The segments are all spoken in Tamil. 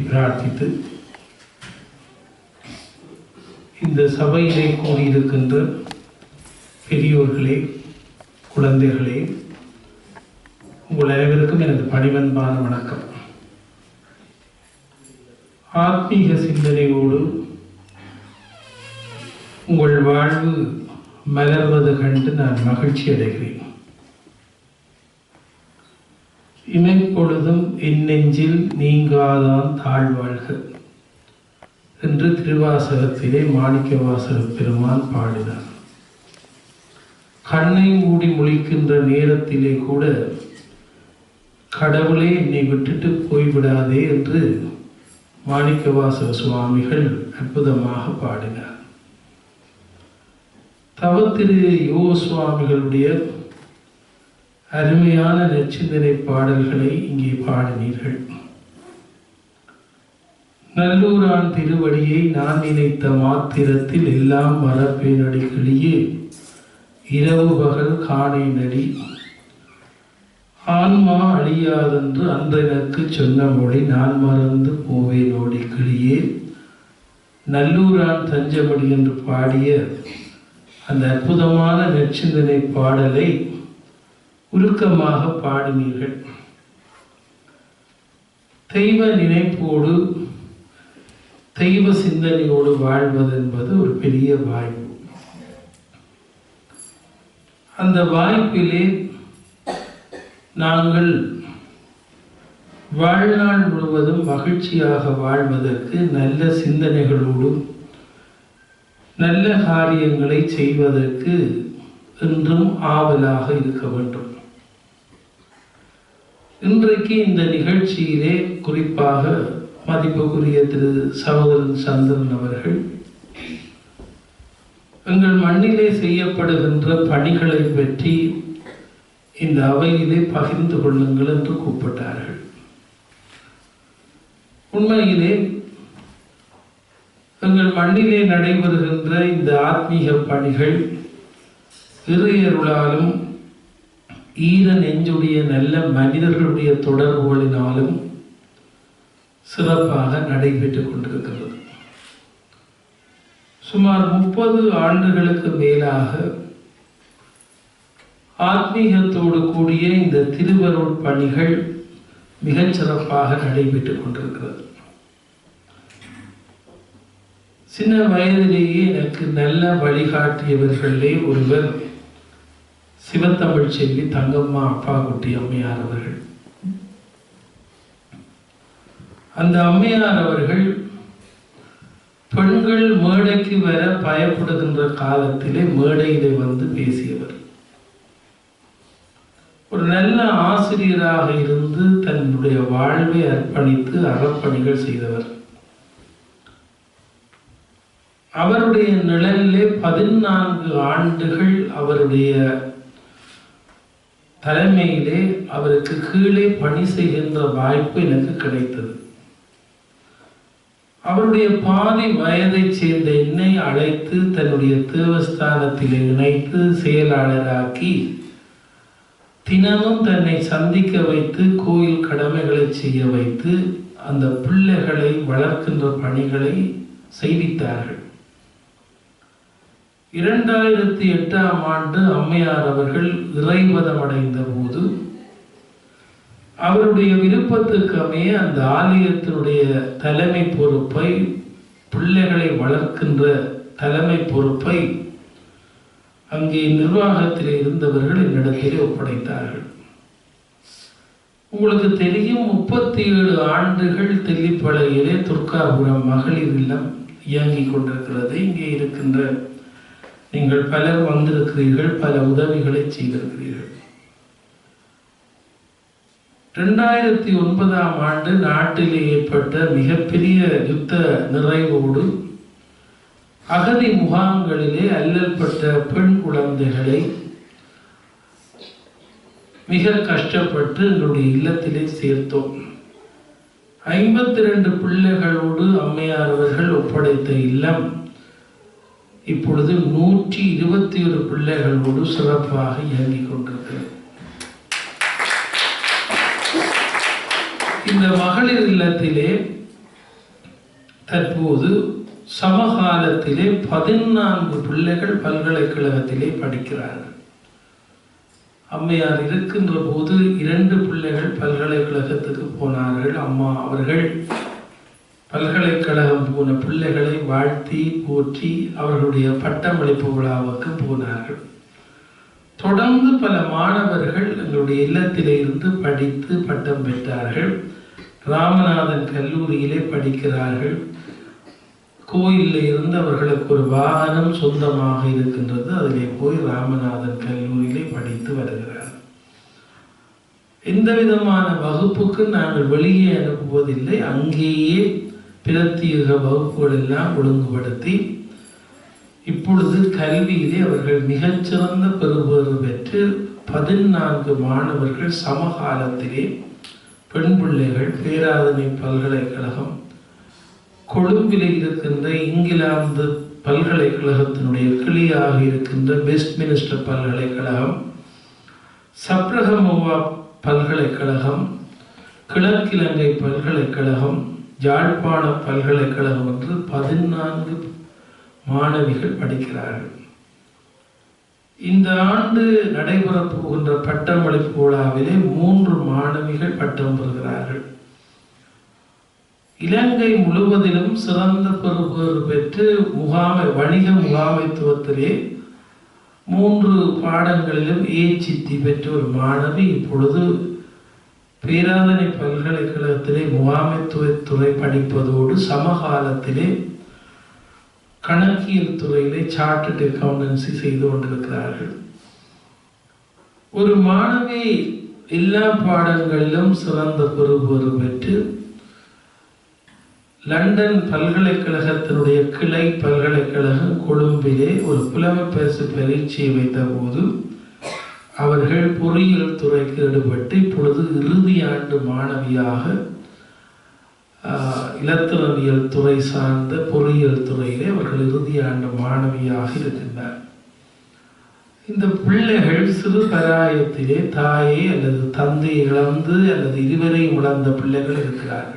பிரார்த்தித்து இந்த சபையிலே கூடியிருக்கின்ற பெரியோர்களே, குழந்தைகளே, உங்கள் அனைவருக்கும் எனது பணிவன்பான வணக்கம். ஆத்மீக சிந்தனையோடு உங்கள் வாழ்வு மலர்வது கண்டு நான் மகிழ்ச்சி அடைகிறேன். இமைப்பொழுதும் என் நெஞ்சில் நீங்காதான் தாழ்வாழ்க என்று திருவாசகத்திலே மாணிக்கவாசக பெருமான் பாடினார். கண்ணை மூடி முழிக்கின்ற நேரத்திலே கூட கடவுளே என்னை விட்டுட்டு போய்விடாதே என்று மாணிக்கவாசக சுவாமிகள் அற்புதமாக பாடினார். தவத்திரு யோ சுவாமிகளுடைய அருமையான நெச்சிந்தனை பாடல்களை இங்கே பாடினீர்கள். நல்லூரான் திருவடியை நான் நினைத்த மாத்திரத்தில் எல்லாம் மரப்பேனடிகளியே இரவு பகல் காணை நடி ஆன்மா அழியாதென்று அன்றெனக்கு சொன்ன மொழி நான் மறந்து போவேனோடி கிளியே நல்லூரான் தஞ்சமடி என்று பாடிய அந்த அற்புதமான நெச்சிந்தனை பாடலை உருக்கமாக பாடினீர்கள். தெய்வ நினைப்போடு தெய்வ சிந்தனையோடு வாழ்வது என்பது ஒரு பெரிய வாய்ப்பு. அந்த வாய்ப்பிலே நாங்கள் வாழ்நாள் முழுவதும் மகிழ்ச்சியாக வாழ்வதற்கு நல்ல சிந்தனைகளோடும் நல்ல காரியங்களை செய்வதற்கு என்றும் ஆவலாக இருக்க வேண்டும். இன்றைக்கு இந்த நிகழ்ச்சியிலே குறிப்பாக மதிப்புக்குரிய திரு சகோதரன் சந்திரன் அவர்கள் எங்கள் மண்ணிலே செய்யப்படுகின்ற பணிகளை பற்றி இந்த அவையிலே பகிர்ந்து கொள்ளுங்கள் என்று கூப்பிட்டார்கள். உண்மையிலே எங்கள் மண்ணிலே நடைபெறுகின்ற இந்த ஆத்மீக பணிகள் இறையருளாலும் ஈர நெஞ்சுடைய நல்ல மனிதர்களுடைய தொடர்புகளினாலும் சிறப்பாக நடைபெற்றுக் கொண்டிருக்கிறது. சுமார் 30 ஆண்டுகளுக்கு மேலாக ஆத்மீகத்தோடு கூடிய இந்த திருவருள் பணிகள் மிகச் சிறப்பாக நடைபெற்றுக் கொண்டிருக்கிறது. சின்ன வயதிலேயே எனக்கு நல்ல வழிகாட்டியவர்களே ஒருவர் சிவத்தமிழ் செல்வி தங்கம்மா அப்பாக்குட்டி அம்மையார் அவர்கள். அந்த அம்மையார் அவர்கள் பெண்கள் மேடைக்கு வர பயப்படுகின்ற காலத்திலே மேடையிலே வந்து பேசியவர். ஒரு நல்ல ஆசிரியராக இருந்து தன்னுடைய வாழ்வை அர்ப்பணித்து அறப்பணிகள் செய்தவர். அவருடைய நிழலிலே 14 ஆண்டுகள் அவருடைய தலைமையிலே அவருக்கு கீழே பணி செய்கின்ற வாய்ப்பு எனக்கு கிடைத்தது. அவருடைய பாதி வயதை சேர்ந்த என்னை அழைத்து தன்னுடைய தேவஸ்தானத்தில் இணைத்து செயலாளராக்கி தினமும் தன்னை சந்திக்க வைத்து கோயில் கடமைகளை செய்ய வைத்து அந்த பிள்ளைகளை வளர்க்கின்ற பணிகளை செய்வித்தார்கள். 2008ஆம் ஆண்டு அம்மையார் அவர்கள் இறைவதம் அடைந்த போது அவருடைய விருப்பத்துக்கு அமைய அந்த ஆலயத்தினுடைய தலைமை பொறுப்பை, பிள்ளைகளை வளர்க்கின்ற தலைமை பொறுப்பை அங்கே நிர்வாகத்தில் இருந்தவர்கள் என்னிடத்திலே ஒப்படைத்தார்கள். உங்களுக்கு தெரியும், 37 ஆண்டுகள் தெல்லிப்பளையிலே துர்காபுரம் மகளிர் இல்லம் இயங்கிக் கொண்டிருக்கிறது. இங்கே இருக்கின்ற நீங்கள் பலர் வந்திருக்கிறீர்கள், பல உதவிகளை செய்திருக்கிறீர்கள். 2009ஆம் ஆண்டு நாட்டிலே ஏற்பட்ட மிகப்பெரிய யுத்த நிறைவோடு அகதி முகாம்களிலே அல்லல்பட்ட பெண் குழந்தைகளை மிக கஷ்டப்பட்டு எங்களுடைய இல்லத்திலே சேர்த்தோம். 52 பிள்ளைகளோடு அம்மையார் அவர்கள் ஒப்படைத்த இல்லம் இப்பொழுது 121 பிள்ளைகளோடு சிறப்பாக இயங்கிக் கொண்டிருக்கிறது. இந்த மகளிர் இல்லத்திலே தற்போது சமகாலத்திலே 14 பிள்ளைகள் பல்கலைக்கழகத்திலே படிக்கிறார்கள். அம்மையார் இருக்கின்ற போது 2 பிள்ளைகள் பல்கலைக்கழகத்துக்கு போனார்கள். அம்மா அவர்கள் பல்கலைக்கழகம் போன பிள்ளைகளை வாழ்த்தி போற்றி அவர்களுடைய பட்டமளிப்பு விழாவுக்கு போனார்கள். தொடர்ந்து பல மாணவர்கள் எங்களுடைய இல்லத்திலே இருந்து படித்து பட்டம் பெற்றார்கள். ராமநாதன் கல்லூரியிலே படிக்கிறார்கள். கோயிலில் இருந்து அவர்களுக்கு ஒரு வாகனம் சொந்தமாக இருக்கின்றது. அதிலே போய் ராமநாதன் கல்லூரியிலே படித்து வருகிறார். எந்த விதமான வகுப்புக்கு நாங்கள் வெளியே அனுப்புவதில்லை. அங்கேயே பிரத்யேக வகுப்புகள் எல்லாம் ஒழுங்குபடுத்தி இப்பொழுது கல்வியிலே அவர்கள் மிகச்சிறந்த பெறுபேறு பெற்று 14 மாணவர்கள் சமகாலத்திலே பெண் பிள்ளைகள் பேராதனை பல்கலைக்கழகம், கொழும்பில் இருக்கின்ற இங்கிலாந்து பல்கலைக்கழகத்தினுடைய கிளியாக இருக்கின்ற வெஸ்ட்மினிஸ்டர் பல்கலைக்கழகம், சப்ரகமுவா பல்கலைக்கழகம், கிழக்கிலங்கை பல்கலைக்கழகம், யாழ்ப்பாண பல்கலைக்கழகம் என்று 14 மாணவிகள் படிக்கிறார்கள். இந்த ஆண்டு நடைபெறப் போகின்ற பட்டமளிப்பு விழாவிலே 3 மாணவிகள் பட்டம் பெறுகிறார்கள். இலங்கை முழுவதிலும் சிறந்த பெறுபேறு பெற்று வணிக முகாமைத்துவத்திலே 3 பாடங்களிலும் சித்தி பெற்ற ஒரு மாணவி இப்பொழுது பேராதனை பல்கலைக்கழகத்திலே முகாமைத்துவத்துறை படிப்பதோடு சமகாலத்திலே கணக்கியல் துறையிலே சார்ட்டர்ட் அக்கவுண்டன்சி செய்து கொண்டிருக்கிறார்கள். ஒரு மாணவி எல்லா பாடங்களிலும் சிறந்த பெறுபேறு பெற்று லண்டன் பல்கலைக்கழகத்தினுடைய கிளை பல்கலைக்கழகம் கொழும்பிலே ஒரு புலமைப்பரிசு பரீட்சையை வைத்த போது அவர்கள் பொறியியல் துறைக்கு ஈடுபட்டு இப்பொழுது இறுதி ஆண்டு மாணவியாக இலத்திரவியல் துறை சார்ந்த பொறியியல் துறையிலே அவர்கள் இறுதி ஆண்டு மாணவியாக இருக்கின்றார். இந்த பிள்ளைகள் சிறு பராயத்திலே தாயை அல்லது தந்தையை இழந்து அல்லது இருவரையும் இழந்த பிள்ளைகள் இருக்கிறார்கள்.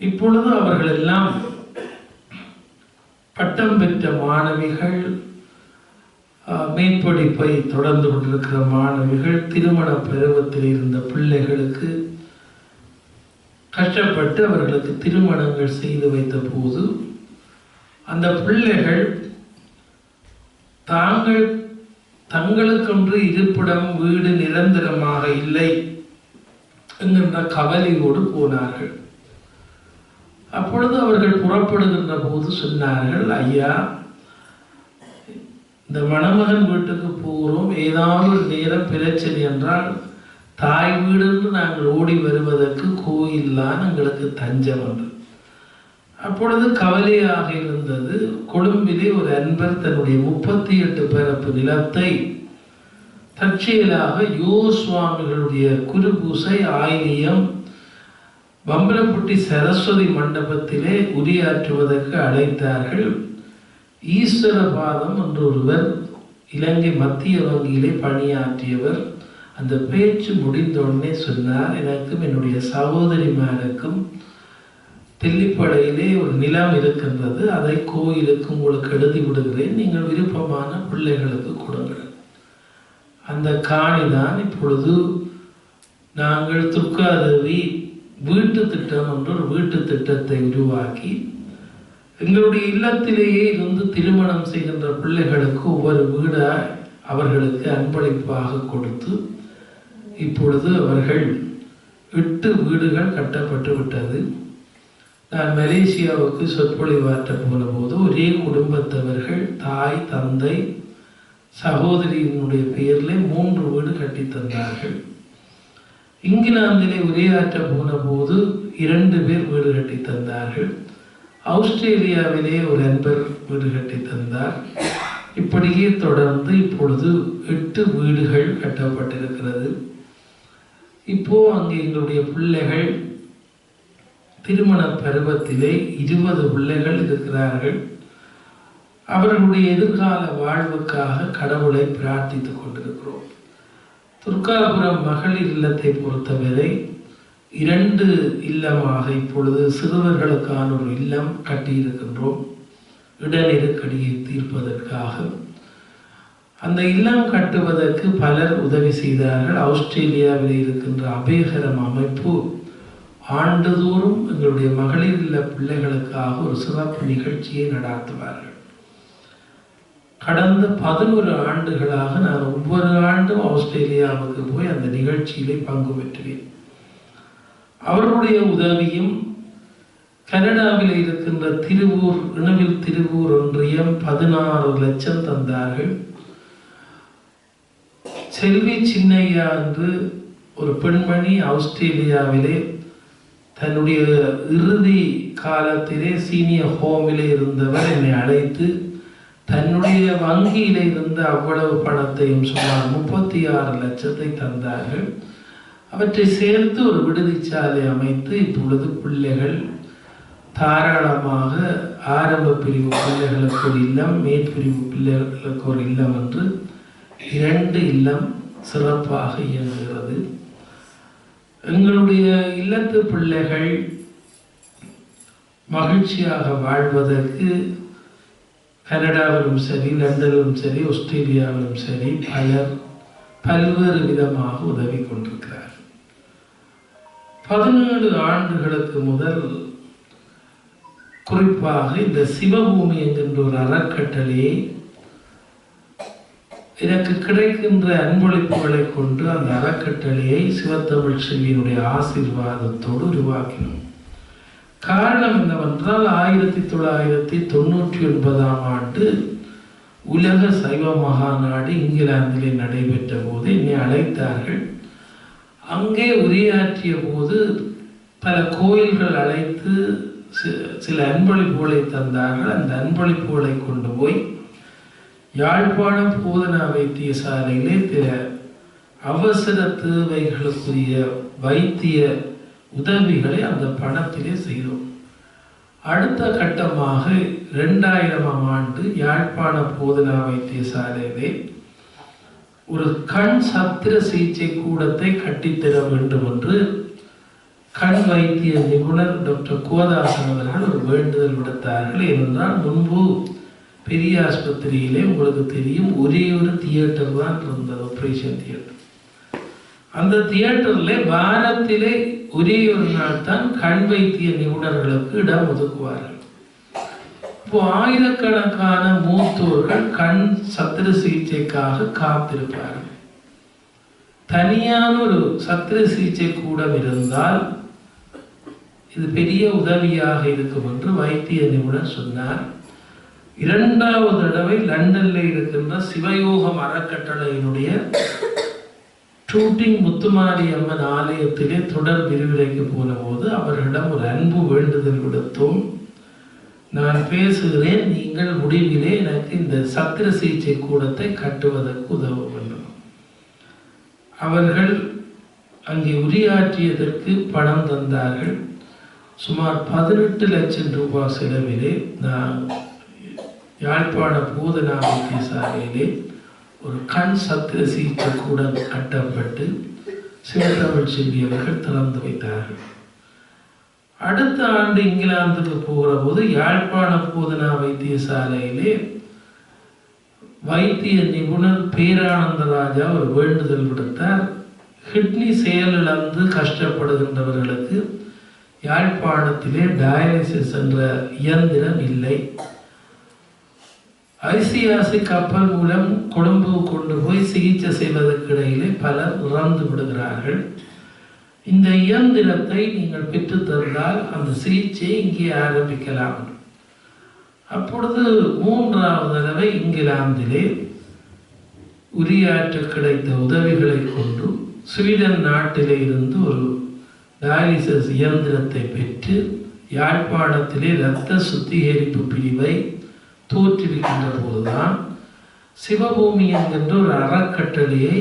இப்பொழுது அவர்கள் எல்லாம் பட்டம் பெற்ற மாணவிகள், மேற்படிப்பை தொடர்ந்து கொண்டிருக்கிற மாணவிகள், திருமண பருவத்தில் இருந்த பிள்ளைகளுக்கு கஷ்டப்பட்டு அவர்களுக்கு திருமணங்கள் செய்து வைத்த போது அந்த பிள்ளைகள் தங்களுக்கொன்று இருப்பிடம் வீடு நிரந்தரமாக இல்லை என்கின்ற கவலையோடு போனார்கள். அப்பொழுது அவர்கள் புறப்படுகின்ற போது சொன்னார்கள், ஐயா, இந்த மணமகன் வீட்டுக்கு போகிறோம், ஏதாவது ஒரு நேரம் பிரச்சனை என்றால் தாய் வீடு என்று நாங்கள் ஓடி வருவதற்கு கோயில் தான் எங்களுக்கு தஞ்சம் என்று. அப்பொழுது கவலையாக இருந்தது. கொழும்பிலே ஒரு அன்பர் தன்னுடைய 38 பரப்பு நிலத்தை தற்செயலாக சுவாமிகளுடைய குருபூசை ஆயிலியம் பம்பலப்பட்டி சரஸ்வதி மண்டபத்திலே உரையாற்றுவதற்கு அழைத்தார்கள். ஈஸ்வரபாதம் என்று ஒருவர் இலங்கை மத்திய வங்கியிலே பணியாற்றியவர். அந்த பேச்சு முடிந்தோடனே சொன்னார், எனக்கும் என்னுடைய சகோதரிமாருக்கும் தெல்லிப்படையிலே ஒரு நிலம் இருக்கின்றது, அதை கோயிலுக்கு உங்களுக்கு எழுதி விடுகிறேன், நீங்கள் விருப்பமான பிள்ளைகளுக்கு கொடுங்கள். அந்த காணிதான் இப்பொழுது நாங்கள் துர்காதேவி வீட்டு திட்டம் என்ற ஒரு வீட்டு திட்டத்தை உருவாக்கி எங்களுடைய இல்லத்திலேயே இருந்து திருமணம் செய்கின்ற பிள்ளைகளுக்கு ஒவ்வொரு வீடாக அவர்களுக்கு அன்பளிப்பாக கொடுத்து இப்பொழுது அவர்கள் 8 வீடுகள் கட்டப்பட்டு விட்டது. நான் மலேசியாவுக்கு சொற்பொழிவாற்ற போன போது ஒரே குடும்பத்தவர்கள் தாய் தந்தை சகோதரியினுடைய பெயரில் 3 வீடு கட்டி தந்தார்கள். இங்கிலாந்திலே உரையாற்ற போன போது 2 பேர் வீடு கட்டி தந்தார்கள். ஆஸ்திரேலியாவிலே ஒரு அன்பர் வீடு கட்டி தந்தார். இப்படியே தொடர்ந்து இப்பொழுது 8 வீடுகள் கட்டப்பட்டிருக்கிறது. இப்போ அங்கே எங்களுடைய பிள்ளைகள் திருமண பருவத்திலே 20 பிள்ளைகள் இருக்கிறார்கள். அவர்களுடைய எதிர்கால வாழ்வுக்காக கடவுளை பிரார்த்தித்துக் கொண்டிருக்கிறோம். துர்காபுரம் மகளிர் இல்லத்தை பொறுத்தவரை 2 இல்லமாக இப்பொழுது சிறுவர்களுக்கான ஒரு இல்லம் கட்டியிருக்கின்றோம், இடநெருக்கடியை தீர்ப்பதற்காக. அந்த இல்லம் கட்டுவதற்கு பலர் உதவி செய்தார்கள். ஆஸ்திரேலியாவில் இருக்கின்ற அபேகரம் அமைப்பு ஆண்டுதோறும் எங்களுடைய மகளிர் இல்ல பிள்ளைகளுக்காக ஒரு சிறப்பு நிகழ்ச்சியை நடாத்துவார்கள். கடந்த 11 ஆண்டுகளாக நான் ஒவ்வொரு ஆண்டும் ஆஸ்திரேலியாவுக்கு போய் அந்த நிகழ்ச்சியிலே பங்கு பெற்றேன். அவர்களுடைய உதவியும் கனடாவில் இருக்கின்ற இணுவில் திருவூர் ஒன்றியம் 16 லட்சம் தந்தார்கள். செல்வி சின்னையா என்று ஒரு பெண்மணி ஆஸ்திரேலியாவிலே தன்னுடைய இறுதி காலத்திலே சீனியர் ஹோமிலே இருந்தவர் என்னை அழைத்து தன்னுடைய வங்கியில இருந்த அவ்வளவு பணத்தையும் சுமார் 36 லட்சத்தை தந்தார்கள். அவற்றை சேர்த்து ஒரு விடுதிச்சாலை அமைத்து இப்பொழுது பிள்ளைகள் தாராளமாக ஆரம்ப பிரிவு பிள்ளைகளுக்கு ஒரு இல்லம், மேற்பிரிவு பிள்ளைகளுக்கு ஒரு இல்லம் என்று 2 இல்லம் சிறப்பாக இயங்குகிறது. எங்களுடைய இல்லத்து பிள்ளைகள் மகிழ்ச்சியாக வாழ்வதற்கு கனடாவிலும் சரி, லண்டனிலும் சரி, ஆஸ்திரேலியாவிலும் சரி பலர் பல்வேறு விதமாக உதவி கொண்டிருக்கிறார். 17 ஆண்டுகளுக்கு முதல் குறிப்பாக இந்த சிவபூமி என்கின்ற ஒரு அறக்கட்டளையை எனக்கு கிடைக்கின்ற அன்பளிப்புகளை கொண்டு அந்த அறக்கட்டளையை சிவத்தமிழ் செல்வியினுடைய ஆசீர்வாதத்தோடு உருவாக்கினோம். காரணம் என்னவென்றால் 1999ஆம் ஆண்டு உலக சைவ மகாநாடு இங்கிலாந்திலே நடைபெற்ற போது என்னை அழைத்தார்கள். அங்கே உரையாற்றிய போது பல கோயில்கள் அழைத்து சில அன்பளிப்புகளை தந்தார்கள். அந்த அன்பளிப்புகளை கொண்டு போய் யாழ்ப்பாணம் போதனா வைத்தியசாலையிலே பிற அவசர தேவைகளுக்குரிய வைத்திய உதவிகளை அந்த பணத்திலே செய்தோம். அடுத்த கட்டமாக 2000ஆம் ஆண்டு யாழ்ப்பாண போதனா வைத்தியசாலையிலே ஒரு கண் சத்திர சிகிச்சை கூடத்தை கட்டித்தர வேண்டும் என்று கண் வைத்திய நிபுணர் டாக்டர் கோதாசன் அவர்கள் ஒரு வேண்டுதல் விடுத்தார்கள். ஏனென்றால் முன்பு பெரிய ஆஸ்பத்திரியிலே உங்களுக்கு தெரியும் ஒரே ஒரு தியேட்டர் தான் இருந்தது, ஆபரேஷன் தியேட்டர். அந்த தியேட்டரில் வாரத்திலே ஒரே ஒரு நாள் தான் கண் வைத்திய நிபுணர்களுக்கு இடம் ஒதுக்குவார்கள். இப்போ ஆயிரக்கணக்கான மூத்தோர்கள் கண் சத்திர சிகிச்சைக்காக காத்திருப்பார்கள். தனியான ஒரு சத்திர சிகிச்சை கூடம் இருந்தால் இது பெரிய உதவியாக இருக்கும் என்று வைத்திய நிபுணர் சொன்னார். 2வது தடவை லண்டன்ல இருக்கின்ற சிவயோகம் அறக்கட்டளையினுடைய ஷூட்டிங் முத்துமாரி அம்மன் ஆலயத்திலே தொடர் விரிவுரைக்கு போன போது அவர்களிடம் ஒரு அன்பு வேண்டுதல் விடுத்தோம். நான் பேசுகிறேன், நீங்கள் முடிவிலே எனக்கு இந்த சத்திர சிகிச்சை கூடத்தை கட்டுவதற்கு உதவ வேண்டும். அவர்கள் அங்கே உரையாற்றியதற்கு பணம் தந்தார்கள். சுமார் 18 லட்சம் ரூபாய் செலவிலே நான் யாழ்ப்பாண போதனா வைத்தியசாலையிலே ஒரு கண் சத்திர சிகிச்சை கூடம் கட்டப்பட்டு சிவத்தமிழ் செல்வி அவர்கள் திறந்து வைத்தார்கள். அடுத்த ஆண்டு இங்கிலாந்துக்கு போகிற போது யாழ்ப்பாண போதனா வைத்தியசாலையிலே வைத்திய நிபுணர் பேரானந்தராஜா ஒரு வேண்டுதல் விடுத்தார். கிட்னி செயலிழந்து கஷ்டப்படுகின்றவர்களுக்கு யாழ்ப்பாணத்திலே டயாலிசிஸ் என்ற இயந்திரம் இல்லை. ஐசிஆர்சி கப்பல் மூலம் கொழும்பு கொண்டு போய் சிகிச்சை செய்வதற்கு இடையிலே பலர் இறந்து விடுகிறார்கள். இந்த இயந்திரத்தை நீங்கள் பெற்று தந்தால் அந்த சிகிச்சை இங்கே ஆரம்பிக்கலாம். அப்பொழுது 3வது தடவை இங்கிலாந்திலே உரையாற்ற கிடைத்த உதவிகளை கொண்டு ஸ்வீடன் நாட்டிலே இருந்து ஒரு டயாலிசிஸ் இயந்திரத்தை பெற்று யாழ்ப்பாணத்திலே இரத்த சுத்திகரிப்பு பிரிவை தோற்றுவிக்கின்ற போதுதான் சிவபூமி என்கின்ற ஒரு அறக்கட்டளையை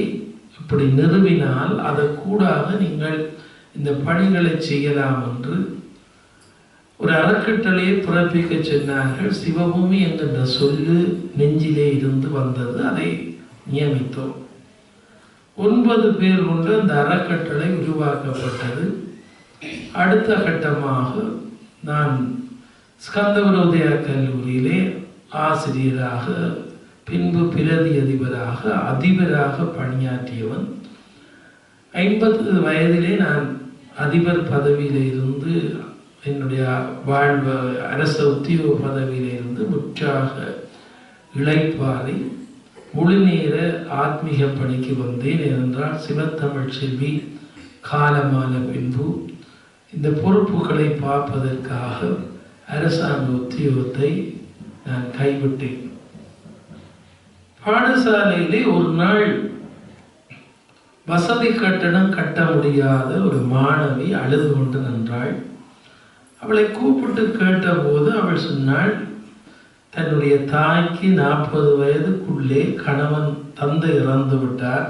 இப்படி நிறுவினால் அதற்கூடாக நீங்கள் இந்த பணிகளை செய்யலாம் என்று ஒரு அறக்கட்டளையை பிறப்பிக்க சொன்னார்கள். சிவபூமி என்கின்ற சொல்லு நெஞ்சிலே இருந்து வந்தது. அதை நியமித்தோம். 9 பேர் கொண்டு அந்த அறக்கட்டளை உருவாக்கப்பட்டது. அடுத்த கட்டமாக நான் ஸ்கந்தவிரோதயா கல்லூரியிலே ஆசிரியராக, பின்பு பிரதி அதிபராக பணியாற்றியவன். 50 வயதிலே நான் அதிபர் பதவியில இருந்து என்னுடைய வாழ்வு அரச உத்தியோக பதவியில இருந்து முற்றாக இளைப்பாறை முழுநேர ஆத்மீக பணிக்கு வந்தேன். ஏனென்றால் சிவத்தமிழ் செல்வி காலமான பின்பு இந்த பொறுப்புகளை பார்ப்பதற்காக அரசாங்க உத்தியோகத்தை நான் கைவிட்டேன். பாடசாலையிலே ஒரு நாள் வசதி கட்டணம் கட்ட முடியாத ஒரு மாணவி அழுது கொண்டு நின்றாள். அவளை கூப்பிட்டு கேட்டபோது அவள் சொன்னாள், தன்னுடைய தாய்க்கு 40 வயதுக்குள்ளே கணவன் தந்தை இறந்து விட்டார்,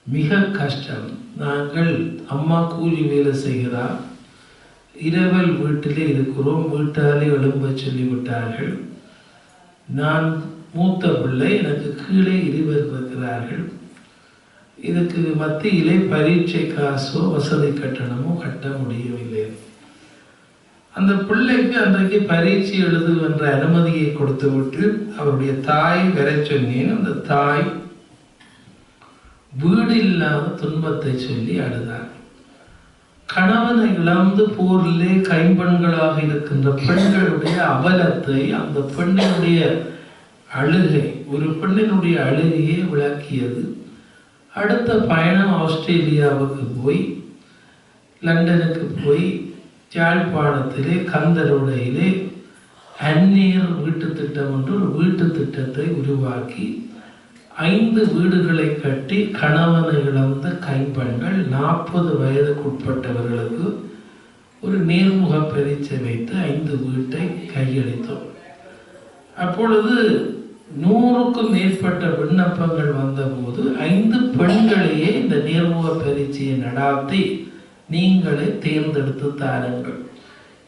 மிக கஷ்டம். நாங்கள் அம்மா கூலி வேலை செய்கிறார், இரவல் வீட்டிலே இருக்கிறோம், வீட்டாலே எழும்ப சொல்லிவிட்டார்கள். நான் மூத்த பிள்ளை, எனக்கு கீழே 20 இருக்கிறார்கள். இதுக்கு மத்தியிலே பரீட்சை காசோ வசதி கட்டணமோ கட்ட முடியவில்லை. அந்த பிள்ளைக்கு அன்றைக்கு பரீட்சை எழுதுகின்ற அனுமதியை கொடுத்து விட்டு அவருடைய தாய் வர சொன்னேன். அந்த தாய் வீடு இல்லாத துன்பத்தை சொல்லி அழுதார். கணவனை இழந்து போரிலே கைம்பெண்களாக இருக்கின்ற பெண்களுடைய அவலத்தை, அந்த பெண்ணினுடைய அழுகை, ஒரு பெண்ணினுடைய அழுகையை விளக்கியது. அடுத்த பயணம் ஆஸ்திரேலியாவுக்கு போய், லண்டனுக்கு போய், யாழ்ப்பாணத்திலே கந்தரோடையிலே அந்நீர் வீட்டு திட்டம் என்று ஒரு வீட்டு திட்டத்தை உருவாக்கி 5 வீடுகளை கட்டி கணவனை இழந்த கைம்பெண்கள் 40 வயதுக்குட்பட்டவர்களுக்கு ஒரு நேர்முக பரீட்சை வைத்து 5 வீட்டை கையளித்தோம். அப்பொழுது 100க்கும் மேற்பட்ட விண்ணப்பங்கள் வந்தபோது 5 பெண்களையே இந்த நேர்முக பரீட்சையை நடாத்தி நீங்களே தேர்ந்தெடுத்து தாருங்கள்.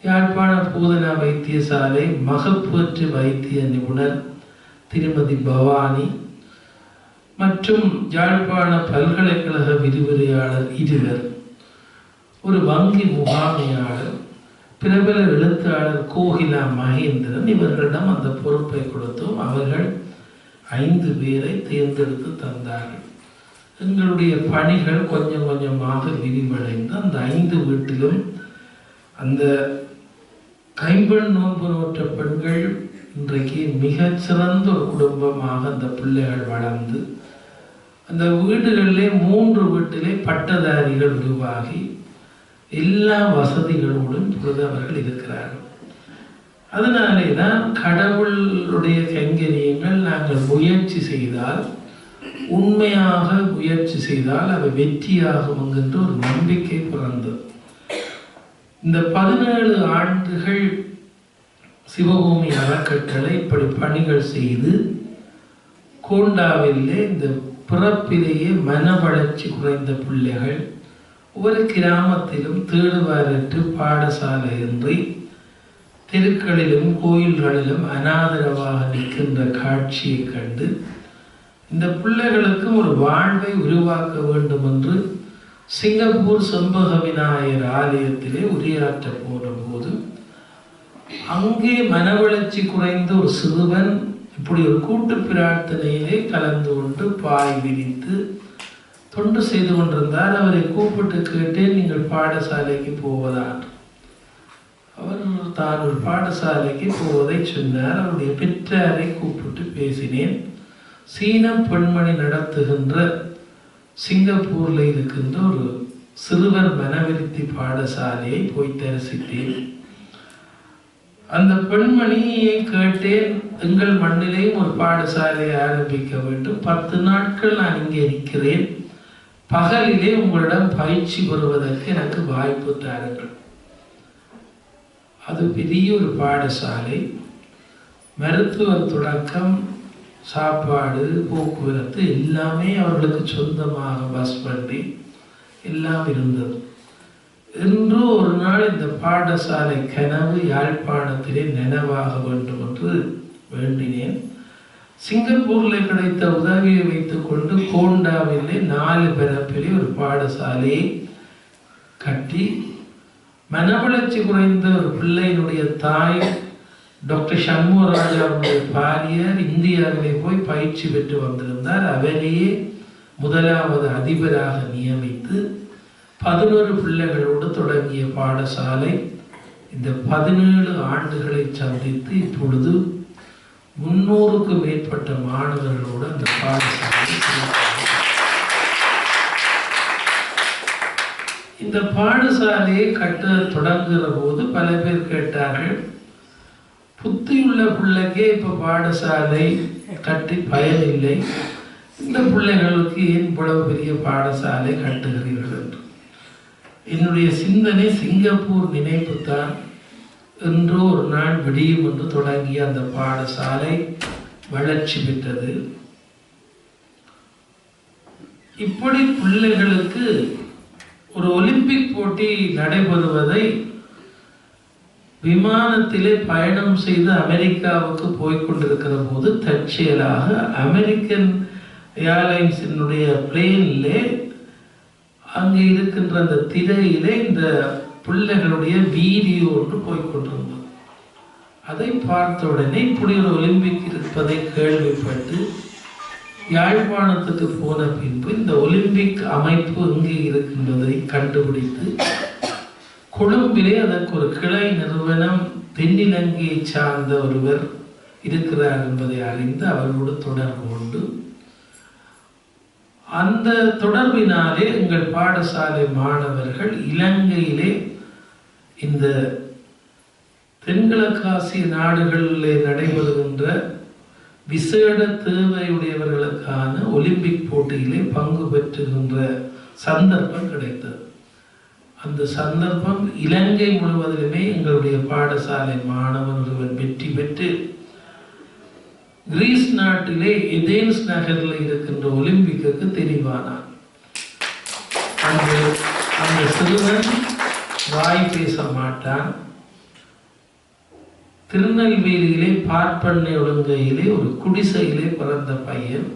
யாழ்ப்பாண போதனா வைத்தியசாலை மகப்பேற்று வைத்திய நிபுணர் திருமதி பவானி மற்றும் யாழ்ப்பாண பல்கலைக்கழக விரிவுரையாளர் 2, ஒரு வங்கி முகாமையாளர், பிரபல எழுத்தாளர் கோகிலா மகேந்திரன், இவர்களிடம் அந்த பொறுப்பை கொடுத்தோம். அவர்கள் 5 பேரை தேர்ந்தெடுத்து தந்தார்கள். எங்களுடைய பணிகள் கொஞ்சம் கொஞ்சமாக விரிவடைந்து அந்த 5 வீட்டிலும் அந்த கைம்பெண் நோன்பு நோற்ற பெண்கள் இன்றைக்கு மிகச்சிறந்த ஒரு குடும்பமாக அந்த பிள்ளைகள் வளர்ந்து, அந்த வீடுகளிலே 3 வீட்டிலே பட்டதாரிகள் உருவாகி எல்லா வசதிகளோடும் இப்பொழுது அவர்கள் இருக்கிறார்கள். அதனாலே தான் கடவுளுடைய கைங்கரியங்கள் நாங்கள் முயற்சி செய்தால், உண்மையாக முயற்சி செய்தால் அவை வெற்றியாகும் என்கின்ற ஒரு நம்பிக்கை பிறந்தது. இந்த 17 ஆண்டுகள் சிவபூமி அறக்கட்டளை இப்படி பணிகள் செய்து கோண்டாவிலே இந்த பிறப்பிலேயே மன வளர்ச்சி குறைந்த பிள்ளைகள் ஒவ்வொரு கிராமத்திலும் தேடுவாரற்று பாடசாலை இன்றி தெருக்களிலும் கோயில்களிலும் அனாதரவாக நிற்கின்ற காட்சியை கண்டு இந்த பிள்ளைகளுக்கும் ஒரு வாழ்வை உருவாக்க வேண்டும் என்று சிங்கப்பூர் செம்பக விநாயகர் ஆலயத்திலே உரையாற்ற போன போது அங்கே மனவளர்ச்சி குறைந்த ஒரு சிறுவன் இப்படி ஒரு கூட்டு பிரார்த்தனையிலே கலந்து கொண்டு பாய் விரித்து தொண்டு செய்து கொண்டிருந்தார். அவரை கூப்பிட்டு கேட்டேன், நீங்கள் பாடசாலைக்கு போவதார்? அவர் தான் ஒரு பாடசாலைக்கு போவதை சொன்னார். அவருடைய பெற்றாரை கூப்பிட்டு பேசினேன். சீன பெண்மணி நடத்துகின்ற சிங்கப்பூரில் இருக்கின்ற ஒரு சிறுவர் மனவிருத்தி பாடசாலையை போய் தரிசித்தேன். அந்த பெண்மணியை கேட்டேன், எங்கள் மண்ணிலேயும் ஒரு பாடசாலையை ஆரம்பிக்க வேண்டும், 10 நாட்கள் நான் இங்கே இருக்கிறேன், பகலிலே உங்களிடம் பயிற்சி பெறுவதற்கு எனக்கு வாய்ப்பு தாருங்கள். அது பெரிய ஒரு பாடசாலை, மருத்துவர் தொடக்கம் சாப்பாடு போக்குவரத்து எல்லாமே அவர்களுக்கு சொந்தமாக பஸ் வண்டி எல்லாம் இருந்தது. இன்று ஒரு நாள் இந்த பாடசாலை கனவு யாழ்ப்பாணத்திலே நினைவாக வேண்டும் என்று வேண்டினேன். சிங்கப்பூரில் கிடைத்த உதவியை வைத்துக் கொண்டு கோண்டாவிலே 4 பரப்பிலே ஒரு பாடசாலையை கட்டி மனவளர்ச்சி குறைந்த ஒரு பிள்ளையினுடைய தாய் டாக்டர் சண்முகராஜாவுடைய பாரியர் இந்தியாவிலே போய் பயிற்சி பெற்று வந்திருந்தார். அவரையே முதலாவது அதிபராக நியமித்து 11 பிள்ளைகளோடு தொடங்கிய பாடசாலை இந்த 17 ஆண்டுகளை சந்தித்து இப்பொழுது 300க்கு மேற்பட்ட மாணவர்களோடு அந்த பாடசாலை. இந்த பாடசாலையை கட்ட தொடங்குகிற போது பல பேர் கேட்டார்கள், புத்தியுள்ள பிள்ளைக்கே இப்போ பாடசாலை கட்டி பயனில்லை, இந்த பிள்ளைகளுக்கு ஏன் இவ்வளவு பெரிய பாடசாலை கட்டுகிறீர்கள் என்று. என்னுடைய சிந்தனை சிங்கப்பூர் நினைப்பு தான். என்று ஒரு நாள் விடியும் என்று தொடங்கிய அந்த பாடசாலை வளர்ச்சி பெற்றது. இப்படி பிள்ளைகளுக்கு ஒரு ஒலிம்பிக் போட்டி நடைபெறுவதை விமானத்திலே பயணம் செய்து அமெரிக்காவுக்கு போய்கொண்டிருக்கிற போது தற்செயலாக அமெரிக்கன் ஏர்லைன்ஸினுடைய பிளேனிலே அங்கே இருக்கின்ற அந்த திரையிலே இந்த பிள்ளைகளுடைய வீடியோ ஒன்று போய்கொண்டிருந்தது. அதை பார்த்த உடனே இப்படி ஒரு ஒலிம்பிக் இருப்பதை கேள்விப்பட்டு யாழ்ப்பாணத்துக்கு போன பின்பு இந்த ஒலிம்பிக் அமைப்பு எங்கே இருக்கின்றதை கண்டுபிடித்து கொழும்பிலே அதற்கு ஒரு கிளை நிறுவனம் தென்னிலங்கையை சார்ந்த ஒருவர் இருக்கிறார் என்பதை அறிந்து அவரோடு தொடர்பு கொண்டு அந்த தொடர்பினாலே எங்கள் பாடசாலை மாணவர்கள் இலங்கையிலே இந்த தென்கிழக்காசிய நாடுகளிலே நடைபெறுகின்ற விசேட தேவையுடையவர்களுக்கான ஒலிம்பிக் போட்டியிலே பங்கு பெற்றுகின்ற சந்தர்ப்பம் கிடைத்தது. அந்த சந்தர்ப்பம் இலங்கை முழுவதிலுமே எங்களுடைய பாடசாலை மாணவன் ஒருவன் வெற்றி பெற்று கிரீஸ் நாட்டிலே ஏதென்ஸ் நகரில் இருக்கின்ற ஒலிம்பிக்கு தெரிவானான். அந்த சிறுவன் வாய் பேச மாட்டான். திருநெல்வேலியிலே பார்ப்பண்ணை ஒழுங்கையிலே ஒரு குடிசையிலே பிறந்த பையன்.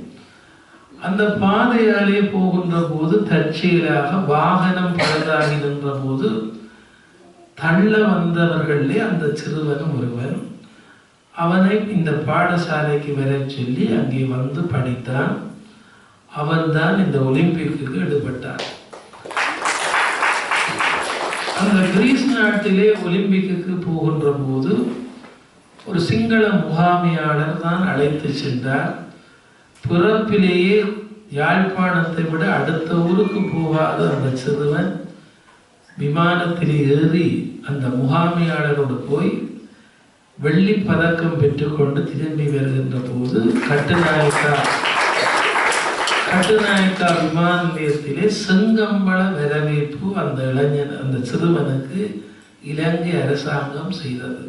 அந்த பாதையாலே போகின்ற போது தற்செயலாக வாகனம் பழுதாகி நின்ற போது தள்ள வந்தவர்களே அந்த சிறுவனும் ஒருவன். அவனை இந்த பாடசாலைக்கு வர சொல்லி அங்கே வந்து படித்தான். அவன்தான் இந்த ஒலிம்பிக்கு ஈடுபட்டான். அந்த கிரீஸ் நாட்டிலே ஒலிம்பிக்கு போகின்ற போது ஒரு சிங்கள முகாமையாளர் தான் அழைத்து சென்றார். பிறப்பிலேயே யாழ்ப்பாணத்தை விட அடுத்த ஊருக்கு போகாத அந்த சிறுவன் விமானத்தில் ஏறி அந்த முகாமையாளரோடு போய் வெள்ளி பதக்கம் பெற்றுக்கொண்டு திரும்பி வருகின்ற போது கட்டுநாயக்கா விமான நிலையத்திலே செங்கம்பள வரவேற்பு அந்த சிறுவனுக்கு இலங்கை அரசாங்கம் செய்தது.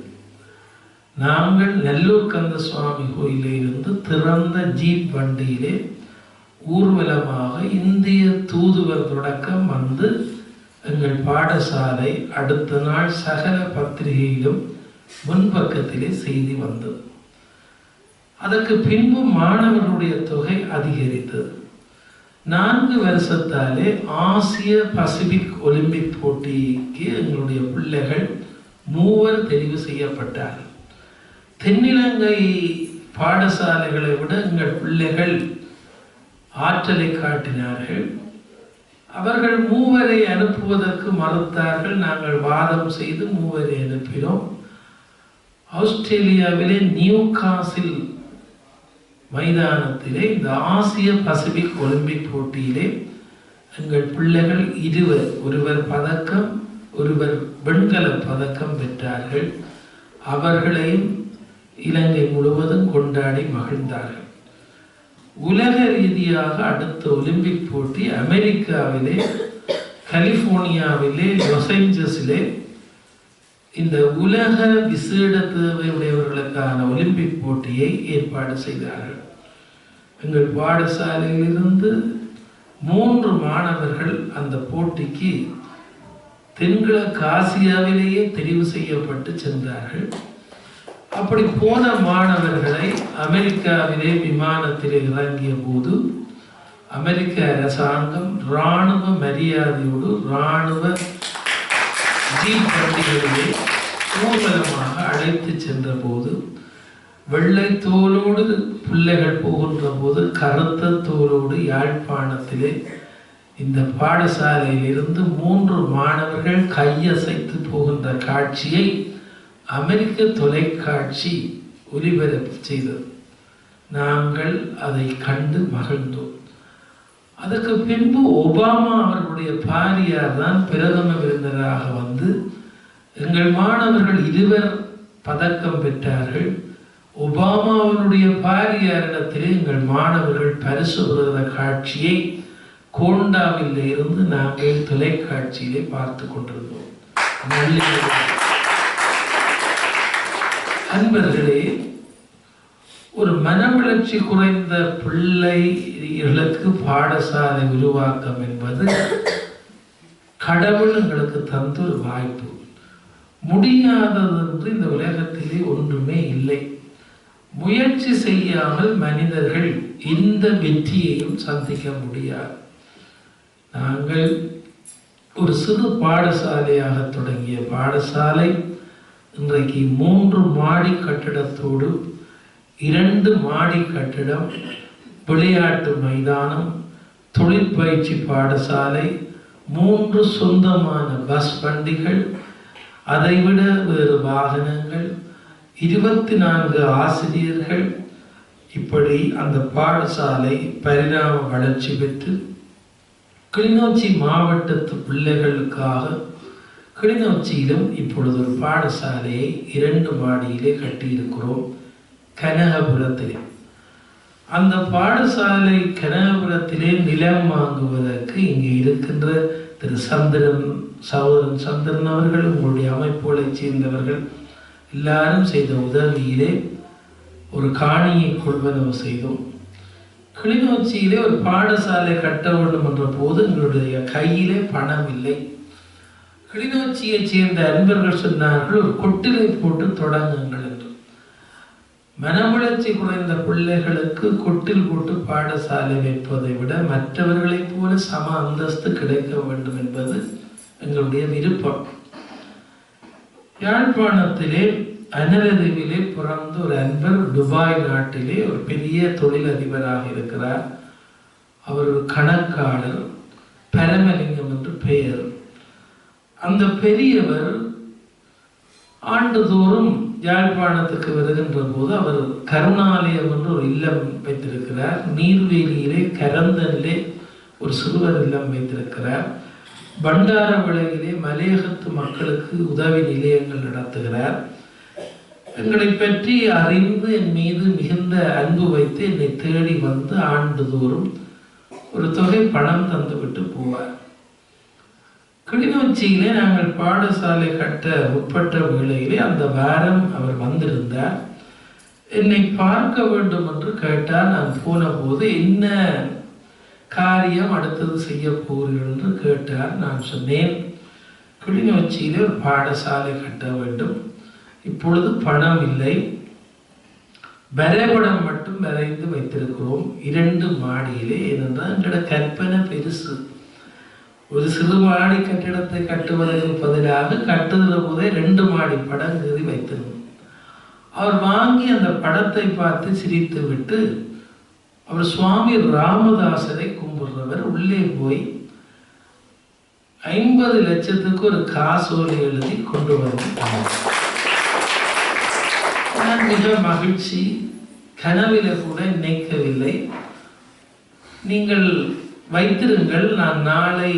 நாங்கள் நல்லூர் கந்த சுவாமி கோயிலே இருந்து திறந்த ஜீப் வண்டியிலே ஊர்வலமாக இந்திய தூதுவர் தொடக்கம் வந்து எங்கள் பாடசாலை அடுத்த நாள் சகல பத்திரிகையிலும் முன்பக்கத்திலே செய்தி வந்தது. அதற்கு பின்பு மாணவர்களுடைய தொகை அதிகரித்தது. 4 வருஷத்தாலே ஆசிய பசிபிக் ஒலிம்பிக் போட்டிக்கு எங்களுடைய பிள்ளைகள் 3 தெரிவு செய்யப்பட்டார்கள். தென்னிலங்கை பாடசாலைகளை விட எங்கள் பிள்ளைகள் ஆற்றலை காட்டினார்கள். அவர்கள் 3 அனுப்புவதற்கு மறுத்தார்கள். நாங்கள் வாதம் செய்து 3 அனுப்பினோம். ஆஸ்திரேலியாவிலே நியூகாசில் மைதானத்திலே இந்த ஆசிய பசிபிக் ஒலிம்பிக் போட்டியிலே எங்கள் பிள்ளைகள் 2 ஒருவர் பதக்கம், ஒருவர் வெண்கல பதக்கம் பெற்றார்கள். அவர்களையும் இலங்கை முழுவதும் கொண்டாடி மகிழ்ந்தார்கள். உலக ரீதியாக அடுத்த ஒலிம்பிக் போட்டி அமெரிக்காவிலே கலிபோர்னியாவிலே லாஸ் ஏஞ்சல்ஸிலே இந்த உலக விசேட தேவையுடையவர்களுக்கான ஒலிம்பிக் போட்டியை ஏற்பாடு செய்தார்கள். எங்கள் பாடசாலையிலிருந்து 3 மாணவர்கள் அந்த போட்டிக்கு தென்கிழக்கு ஆசியாவிலேயே தெரிவு செய்யப்பட்டு சென்றார்கள். அப்படி போன மாணவர்களை அமெரிக்காவிலே விமானத்திலே இறங்கிய போது அமெரிக்க அரசாங்கம் இராணுவ மரியாதையோடு இராணுவ ஜீப் வண்டிகளிலே ஊர்வலமாக அழைத்து சென்ற போது வெள்ளை தோலோடு பிள்ளைகள் போகின்ற போது கருத்த தோலோடு யாழ்ப்பாணத்திலே இந்த பாடசாலையிலிருந்து 3 மாணவர்கள் கையசைத்து போகின்ற காட்சியை அமெரிக்க தொலைக்காட்சி ஒளிபரப்பு செய்தது. நாங்கள் அதை கண்டு மகிழ்ந்தோம். அதற்கு பின்பு ஒபாமா அவர்களுடைய பாரியார் தான் பிரதம விருந்தினராக வந்து எங்கள் மாணவர்கள் 2 பதக்கம் பெற்றார்கள். ஒபாமா அவருடைய பாரியாரிடத்திலே எங்கள் மாணவர்கள் பரிசு பெறுகிற காட்சியை கோண்டாவில் இருந்து நாங்கள் தொலைக்காட்சியிலே பார்த்து கொண்டிருந்தோம். அன்பர்களே, ஒரு மனவளர்ச்சி குறைந்த பிள்ளைகளுக்கு பாடசாலை உருவாக்கம் என்பது கடவுள் எங்களுக்கு தந்த ஒரு வாய்ப்பு. முடியாதது என்று இந்த உலகத்திலே ஒன்றுமே இல்லை. முயற்சி செய்யாமல் மனிதர்கள் எந்த வெற்றியையும் சந்திக்க முடியாது. நாங்கள் ஒரு சிறு பாடசாலையாக தொடங்கிய பாடசாலை இன்றைக்கு 3 மாடி கட்டிடத்தோடு 2 மாடி கட்டிடம், விளையாட்டு மைதானம், தொழிற்பயிற்சி பாடசாலை, 3 சொந்தமான பஸ் வண்டிகள், அதைவிட வேறு வாகனங்கள், 24 ஆசிரியர்கள், இப்படி அந்த பாடசாலை பரிணாம வளர்ச்சி பெற்று கிளிநொச்சி மாவட்டத்து பிள்ளைகளுக்காக கிளிநொச்சியிலும் இப்பொழுது ஒரு பாடசாலையை 2 மாடியிலே கட்டியிருக்கிறோம். கனகபுரத்திலே அந்த பாடசாலை கனகபுரத்திலே நிலம் வாங்குவதற்கு இங்கே இருக்கின்ற திரு சந்திரன், சகோதரன் சந்திரன் அவர்கள், உங்களுடைய அமைப்புகளை சேர்ந்தவர்கள் எல்லாரும் செய்த உதவியிலே ஒரு காணியை கொள்வனவு செய்தோம். கிளிநொச்சியிலே ஒரு பாடசாலை கட்ட வேண்டும் என்ற போது எங்களுடைய கையிலே பணம் இல்லை. கிளிநொச்சியை சேர்ந்த அன்பர்கள் சொன்னார்கள், ஒரு கொட்டிலை போட்டு தொடங்குங்கள் என்று. மனவளர்ச்சி குறைந்த பிள்ளைகளுக்கு கொட்டில் போட்டு பாடசாலை வைப்பதை விட மற்றவர்களைப் போல சம அந்தஸ்து கிடைக்க வேண்டும் என்பது எங்களுடைய விருப்பம். யாழ்ப்பாணத்திலே அனரதீவிலே பிறந்த ஒரு அன்பர் துபாய் நாட்டிலே ஒரு பெரிய தொழிலதிபராக இருக்கிறார். அவர் ஒரு கணக்காளர், பரமலிங்கம் என்று பெயர். அந்த பெரியவர் ஆண்டுதோறும் யாழ்ப்பாணத்துக்கு வருகின்ற போது அவர் கருணாலயம் என்று ஒரு இல்லம் வைத்திருக்கிறார். நீர்வேலியிலே கரந்தனிலே ஒரு சிறுவர் இல்லம் வைத்திருக்கிறார். பண்டாரவளையிலே மலையகத்து மக்களுக்கு உதவி நிலையங்கள் நடத்துகிறார். எங்களை பற்றி அறிந்து என் மீது மிகுந்த அன்பு வைத்து என்னை தேடி வந்து ஆண்டுதோறும் ஒரு தொகை பணம் தந்துவிட்டு போவார். கிளிநொச்சியிலே நாங்கள் பாடசாலை கட்ட முற்பட்ட வேளையிலே அந்த வாரம் அவர் வந்திருந்தார். என்னை பார்க்க வேண்டும் என்று கேட்டால் நான் போன போது என்ன காரியம் அடுத்தது செய்ய போகிறீர்கள் என்று கேட்டார். நான் சொன்னேன், கிளிநொச்சியிலே ஒரு பாடசாலை கட்ட வேண்டும், இப்பொழுது பணம் இல்லை, வரைபடம் மட்டும் வரைந்து வைத்திருக்கிறோம் 2 மாடியிலே. ஏனென்றால் எங்களோட கற்பனை பெருசு. ஒரு சிறு மாடி கட்டிடத்தை கட்டுவதற்கு பதிலாக கட்டுகிற போதே 2 மாடி படம் கருதி வைத்திருந்தோம். அவர் வாங்கி அந்த படத்தை பார்த்து சிரித்து விட்டு, அவர் சுவாமி ராமதாசரை கும்பிடுறவர், உள்ளே போய் 50 லட்சத்துக்கு ஒரு காசோலை எழுதி கொண்டு வந்தார். நான் மிக மகிழ்ச்சி, கனவில கூட நினைக்கவில்லை. நீங்கள் வைத்திருங்கள், நான் நாளை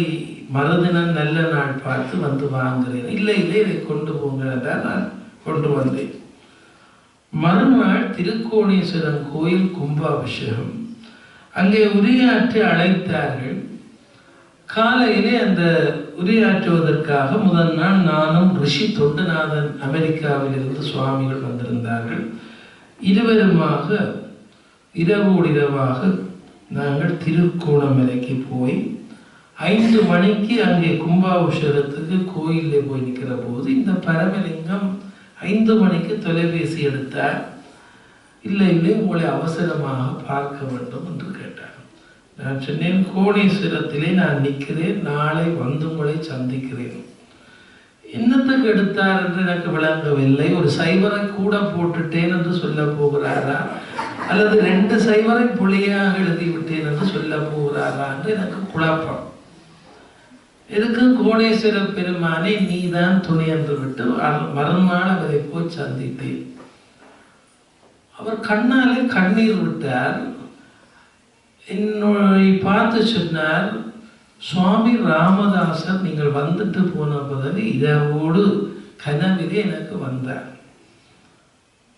மறுதினம் நல்ல நாள் பார்த்து வந்து வாங்குகிறேன். இல்லை இல்லை, இதை கொண்டு போங்க. நான் கொண்டு வந்தேன். மறுநாள் திருக்கோணேஸ்வரன் கோயில் கும்பாபிஷேகம். அங்கே உரையாற்றி அழைத்தார்கள். காலையிலே அந்த உரையாற்றுவதற்காக முதல் நாள் நானும் ரிஷி தொண்டுநாதன் அமெரிக்காவிலிருந்து சுவாமிகள் வந்திருந்தார்கள். இருவருமாக இரவோடு இரவாக நாங்கள் திருக்கோணமலைக்கு போய் 5 மணிக்கு அங்கே கும்பாபிஷேகத்துக்கு கோயிலில் போய் நிற்கிற போது இந்த பரமலிங்கம் 5 மணிக்கு தொலைபேசி எடுத்தார். இல்லை இல்லை, உங்களை அவசரமாக பார்க்க வேண்டும் என்று கேட்டார். நான் சொன்னேன், கோணேஸ்வரத்திலே நான் நிற்கிறேன், நாளை வந்து உங்களை சந்திக்கிறேன். என்னத்துக்கு எடுத்தார் என்று எனக்கு விளங்கவில்லை. ஒரு சைவரை கூட போட்டுட்டேன் என்று சொல்ல போகிறாரா, அல்லது 2 சைவரை புள்ளியாக எழுதிவிட்டேன் என்று சொல்ல போகிறாரா என்று எனக்கு குழப்பம். எதுக்கு கோணேஸ்வர பெருமானை நீதான் துணை என்று விட்டு மறுநாள் அவரை போய் சந்தித்தேன். அவர் கண்ணாலே கண்ணீர் விட்டார். என்னை பார்த்து சொன்னார், சுவாமி ராமதாசர் நீங்கள் வந்துட்டு போன பிறகு இரவோடு கனவிலே எனக்கு வந்தார்.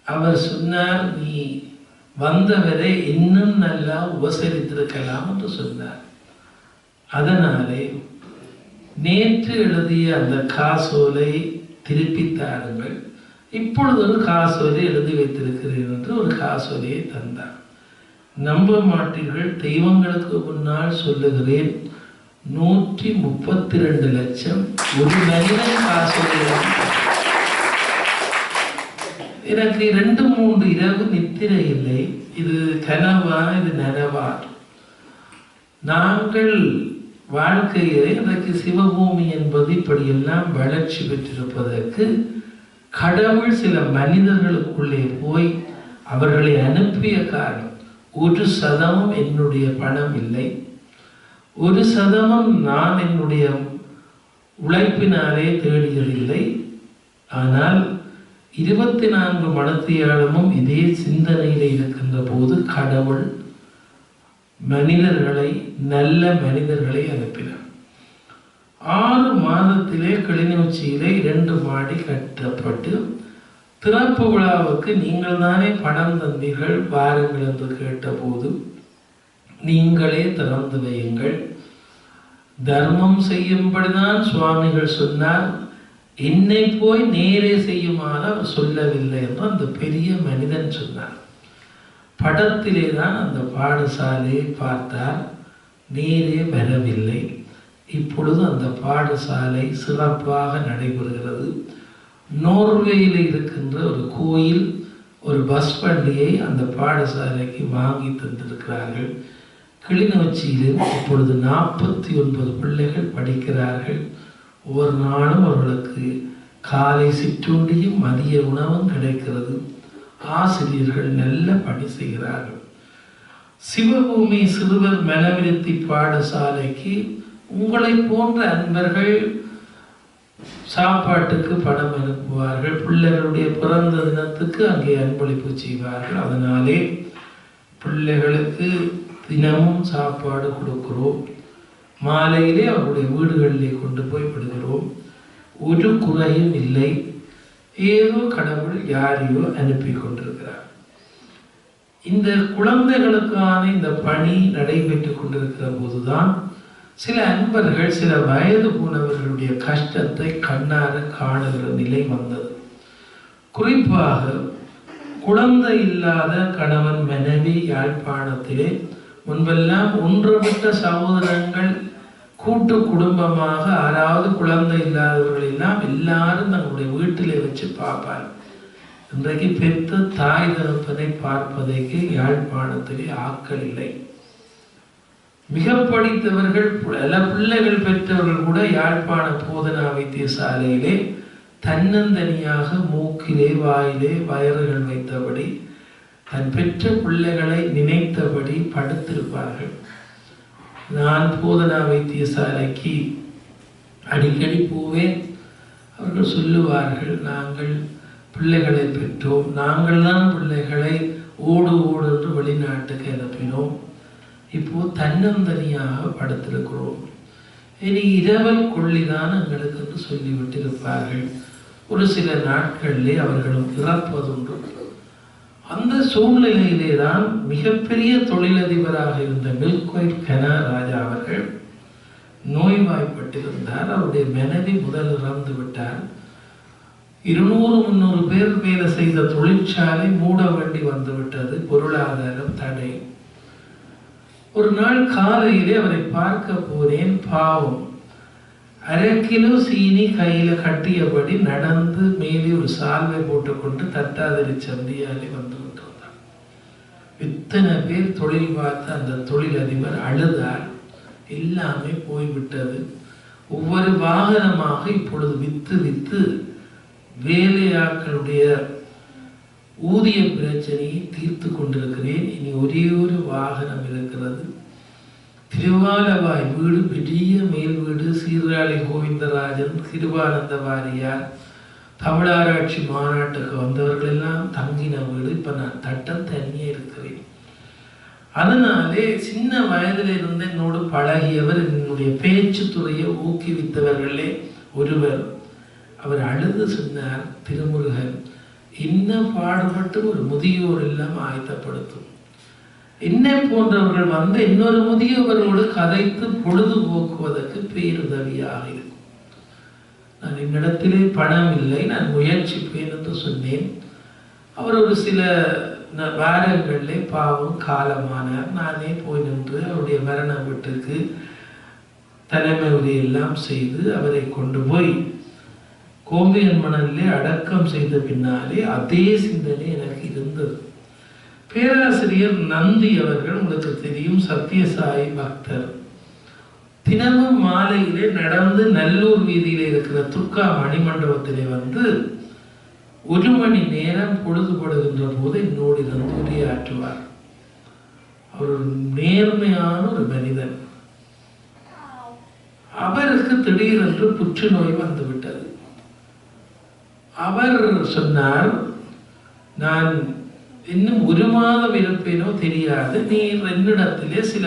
அவர் சொன்னார், நீ வந்தவரை இன்னும் நல்லா உபசரித்திருக்கலாம் என்று சொன்னார். அதனாலே நேற்று எழுதிய அந்த காசோலை திருப்பி தாருங்கள், இப்பொழுது ஒரு காசோலை எழுதி வைத்திருக்கிறேன் என்று ஒரு காசோலையை தந்தார். நம்ப மாட்டீர்கள், தெய்வங்களுக்கு முன்னால் சொல்லுகிறேன், 132 லட்சம் ஒரு மனிதன் காசோலை. எனக்கு 2-3 இரவு நித்திரை இல்லை. இது கனவா, இது நனவா? நாங்கள் வாழ்க்கையிலே இன்றைக்கு சிவபூமி என்பது இப்படியெல்லாம் வளர்ச்சி பெற்றிருப்பதற்கு கடவுள் சில மனிதர்களுக்குள்ளே போய் அவர்களை அனுப்பிய காரணம். 1% என்னுடைய பணம் இல்லை, 1% நான் என்னுடைய உழைப்பினாலே தேடியதில்லை. ஆனால் 24 மணித்தியாலமும் இதே சிந்தனையில் இருக்கின்ற போது கடவுள் மனிதர்களை, நல்ல மனிதர்களை அனுப்பினார். 6 மாதத்திலே கிளிநொச்சியிலே 2 மாடி கட்டப்பட்டு திறப்பு விழாவுக்கு நீங்கள் தானே பணம் தந்தீர்கள், வாருங்கள் என்று கேட்டபோது நீங்களே திறந்து வையுங்கள், தர்மம் செய்யும்படிதான் சுவாமிகள் சொன்னார், என்னை போய் நேரே செய்யுமாறு அவர் சொல்லவில்லை என்று அந்த பெரிய மனிதன் சொன்னார். படத்திலே தான் அந்த பாடசாலையை பார்த்தார், நேரே வரவில்லை. இப்பொழுது அந்த பாடசாலை சிறப்பாக நடைபெறுகிறது. நோர்வேயில் இருக்கின்ற ஒரு கோயில் ஒரு பஸ் வண்டியை அந்த பாடசாலைக்கு வாங்கி தந்திருக்கிறார்கள். கிளிநொச்சியிலும் இப்பொழுது 49 பிள்ளைகள் படிக்கிறார்கள். ஒவ்வொரு நாளும் அவர்களுக்கு காலை சிற்றுண்டியும் மதிய உணவும் கிடைக்கிறது. ஆசிரியர்கள் நல்ல பணி செய்கிறார்கள். சிவபூமி சிறுவர் மனவிருத்தி பாடசாலைக்கு உங்களை போன்ற அன்பர்கள் சாப்பாட்டுக்கு பணம் அனுப்புவார்கள். பிள்ளைகளுடைய பிறந்த தினத்துக்கு அங்கே அன்பளிப்பு செய்வார்கள். அதனாலே பிள்ளைகளுக்கு தினமும் சாப்பாடு கொடுக்கிறோம். மாலையிலே அவருடைய வீடுகளிலே கொண்டு போய் விடுகிறோம். ஒரு குறையும் இல்லை. ஏதோ கடவுள் யாரையோ அனுப்பி கொண்டிருக்கிறார். இந்த குழந்தைகளுக்கான இந்த பணி நடைபெற்று கொண்டிருக்கிற போதுதான் சில அன்பர்கள் சில வயது போனவர்களுடைய கஷ்டத்தை கண்ணார காணுகிற நிலை வந்தது. குறிப்பாக குழந்தை இல்லாத கணவன் மனைவி யாழ்ப்பாணத்திலே முன்பெல்லாம் ஒன்றுபட்ட சகோதரங்கள் கூட்டு குடும்பமாக யாராவது குழந்தை இல்லாதவர்கள் எல்லாம் எல்லாரும் தங்களுடைய வீட்டிலே வச்சு பார்ப்பார். இன்றைக்கு பெற்ற தாய் தகப்பனை பார்ப்பதற்கு யாழ்ப்பாணத்திலே ஆட்கள் இல்லை. மிக படித்தவர்கள் பல பிள்ளைகள் பெற்றவர்கள் கூட யாழ்ப்பாண போதனா வைத்தியசாலையிலே தன்னந்தனியாக மூக்கிலே வாயிலே வயறுகள் வைத்தபடி தன் பெற்ற பிள்ளைகளை நினைத்தபடி படுத்திருப்பார்கள். நான் போதனா வைத்தியசாலைக்கு அடிக்கடி போவேன். அவர்கள் சொல்லுவார்கள், நாங்கள் பிள்ளைகளை பெற்றோம், நாங்கள் தான் பிள்ளைகளை ஓடு ஓடு என்று வெளிநாட்டுக்கு அனுப்பினோம், இப்போ தன்னந்தனியாக படுத்திருக்கிறோம், இனி இரவல் கொள்ளிதான் எங்களுக்கு என்று சொல்லிவிட்டிருப்பார்கள். ஒரு சில நாட்களிலே அவர்களும் இறப்பதுண்டு. அந்த சூழ்நிலையிலே தான் மிகப்பெரிய தொழிலதிபராக இருந்த மில்கொய்ட் கனா ராஜா அவர்கள் நோய்வாய்ப்பட்டிருந்தார். அவருடைய மனைவி முதல் இறந்து விட்டார். 200-300 பேர் வேலை செய்த தொழிற்சாலை மூட வேண்டி வந்துவிட்டது. பொருளாதாரம் தடை. ஒரு நாள் காலையிலே அவரை பார்க்க போனேன். பாவம், 1/2 கிலோ சீனி கையில கட்டியபடி நடந்து மேலே ஒரு சால்வை போட்டுக்கொண்டு தட்டாதரி சந்தியாலே வந்து விட்டிருந்தார். இத்தனை பேர் தொழில் பார்த்து அந்த தொழிலதிபர் அழுதார். எல்லாமே போய்விட்டது. ஒவ்வொரு வாகனமாக இப்பொழுது வித்து வித்து வேலையாட்களுடைய ஊதிய பிரச்சனையை தீர்த்து கொண்டிருக்கிறேன். இனி ஒரே ஒரு வாகனம் இருக்கிறது. திருவாலவாய் வீடு, பெரிய மேல் வீடு, சீர்காழி கோவிந்தராஜன், கிருபானந்த வாரியார், தமிழாராய்ச்சி மாநாட்டுக்கு வந்தவர்கள் எல்லாம் தங்கின வீடு. இப்ப நான் தட்டம் தனியே இருக்கிறேன். அதனாலே சின்ன வயதில் இருந்து என்னோடு பழகியவர், என்னுடைய பேச்சு துறையை ஊக்குவித்தவர்களே ஒருவர், அவர் அழுது சொன்னார், திருமுருகன், என்ன பாடுபட்டு ஒரு முதியோர் எல்லாம் ஆயத்தப்படுத்தும், என்னை போன்றவர்கள் வந்து இன்னொரு முதியவர்களோடு கதைத்து பொழுதுபோக்குவதற்கு பேருதவியாக இருக்கும். நான் என்னிடத்திலே பணம் இல்லை, நான் முயற்சிப்பேன் என்று சொன்னேன். அவர் ஒரு சில வாரங்களிலே பாவம் காலமானார். நானே போய் நின்று அவருடைய மரண வீட்டுக்கு தலைமை உரையெல்லாம் செய்து அவரை கொண்டு போய் கோம்பியன் மணலிலே அடக்கம் செய்த பின்னாலே அதே சிந்தனை எனக்கு இருந்தது. பேராசிரியர் நந்தி அவர்கள், உங்களுக்கு தெரியும், சத்யசாயி பக்தர், தினமும் மாலையிலே நடந்து நல்லூர் வீதியிலே இருக்கிற துர்கா மணிமண்டபத்திலே வந்து 1 மணி நேரம் பொழுதுபடுகின்ற போது என்னோடு இருந்து உரையாற்றுவார். அவர் ஒரு நேர்மையான ஒரு மனிதன். அவருக்கு திடீரென்று புற்றுநோய் வந்துவிட்டது. அவர் சொன்னார், நான் இன்னும் 1 மாதம் இருப்பேனோ தெரியாது, நீ என்னிடத்திலே சில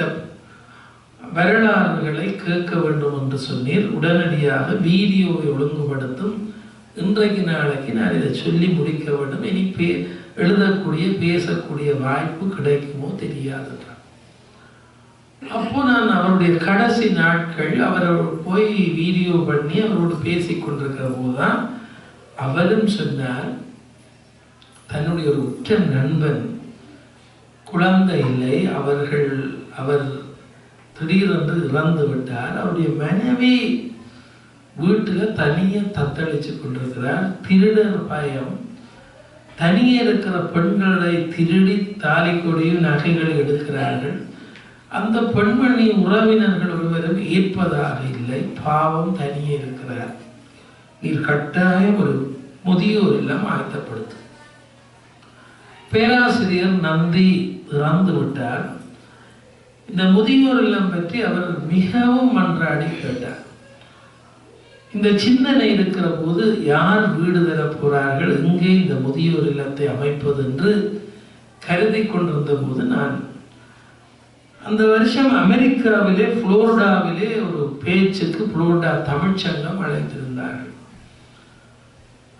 வரலாறுகளை கேட்க வேண்டும் என்று சொன்னீர். உடனடியாக வீடியோவை ஒழுங்குபடுத்தும், இன்றைக்கு நாளைக்கு நான் இதை சொல்லி முடிக்க வேண்டும், இனி எழுதக்கூடிய பேசக்கூடிய வாய்ப்பு கிடைக்குமோ தெரியாது. அப்போ நான் அவருடைய கடைசி நாட்கள் அவரோடு போய் வீடியோ பண்ணி அவரோடு பேசி கொண்டிருக்கிற போதுதான் அவரும் சொன்னார், தன்னுடைய ஒரு உற்ற நண்பன் குழந்தை இல்லை, அவர் திடீரென்று இறந்து விட்டார். அவருடைய மனைவி வீட்டுல தனியே தத்தளிச்சு கொண்டிருக்கிறார். திருடர் பயம், தனியே இருக்கிற பெண்களை திருடி தாலி கொடியும் நகைகளை எடுக்கிறார்கள். அந்த பெண்மணி உறவினர்கள் ஒருவரும் ஏற்பதாக இல்லை. பாவம், தனியே இருக்கிறார். நீர் கட்டாயம் ஒரு முதியோர் எல்லாம் ஆயத்தப்படுத்தும். பேராசிரியர் நந்தி இறந்து விட்டார். இந்த முதியோர் இல்லம் பற்றி அவர் மிகவும் மன்றாடி கேட்டார். இந்த சிந்தனை இருக்கிற போது யார் வீடு தர போறார்கள், எங்கே இந்த முதியோர் இல்லத்தை அமைப்பது என்று கருதி கொண்டிருந்த போது, நான் அந்த வருஷம் அமெரிக்காவிலே புளோரிடாவிலே ஒரு பேச்சுக்கு புளோரிடா தமிழ்ச்சங்கம் அழைத்திருந்தார்கள்.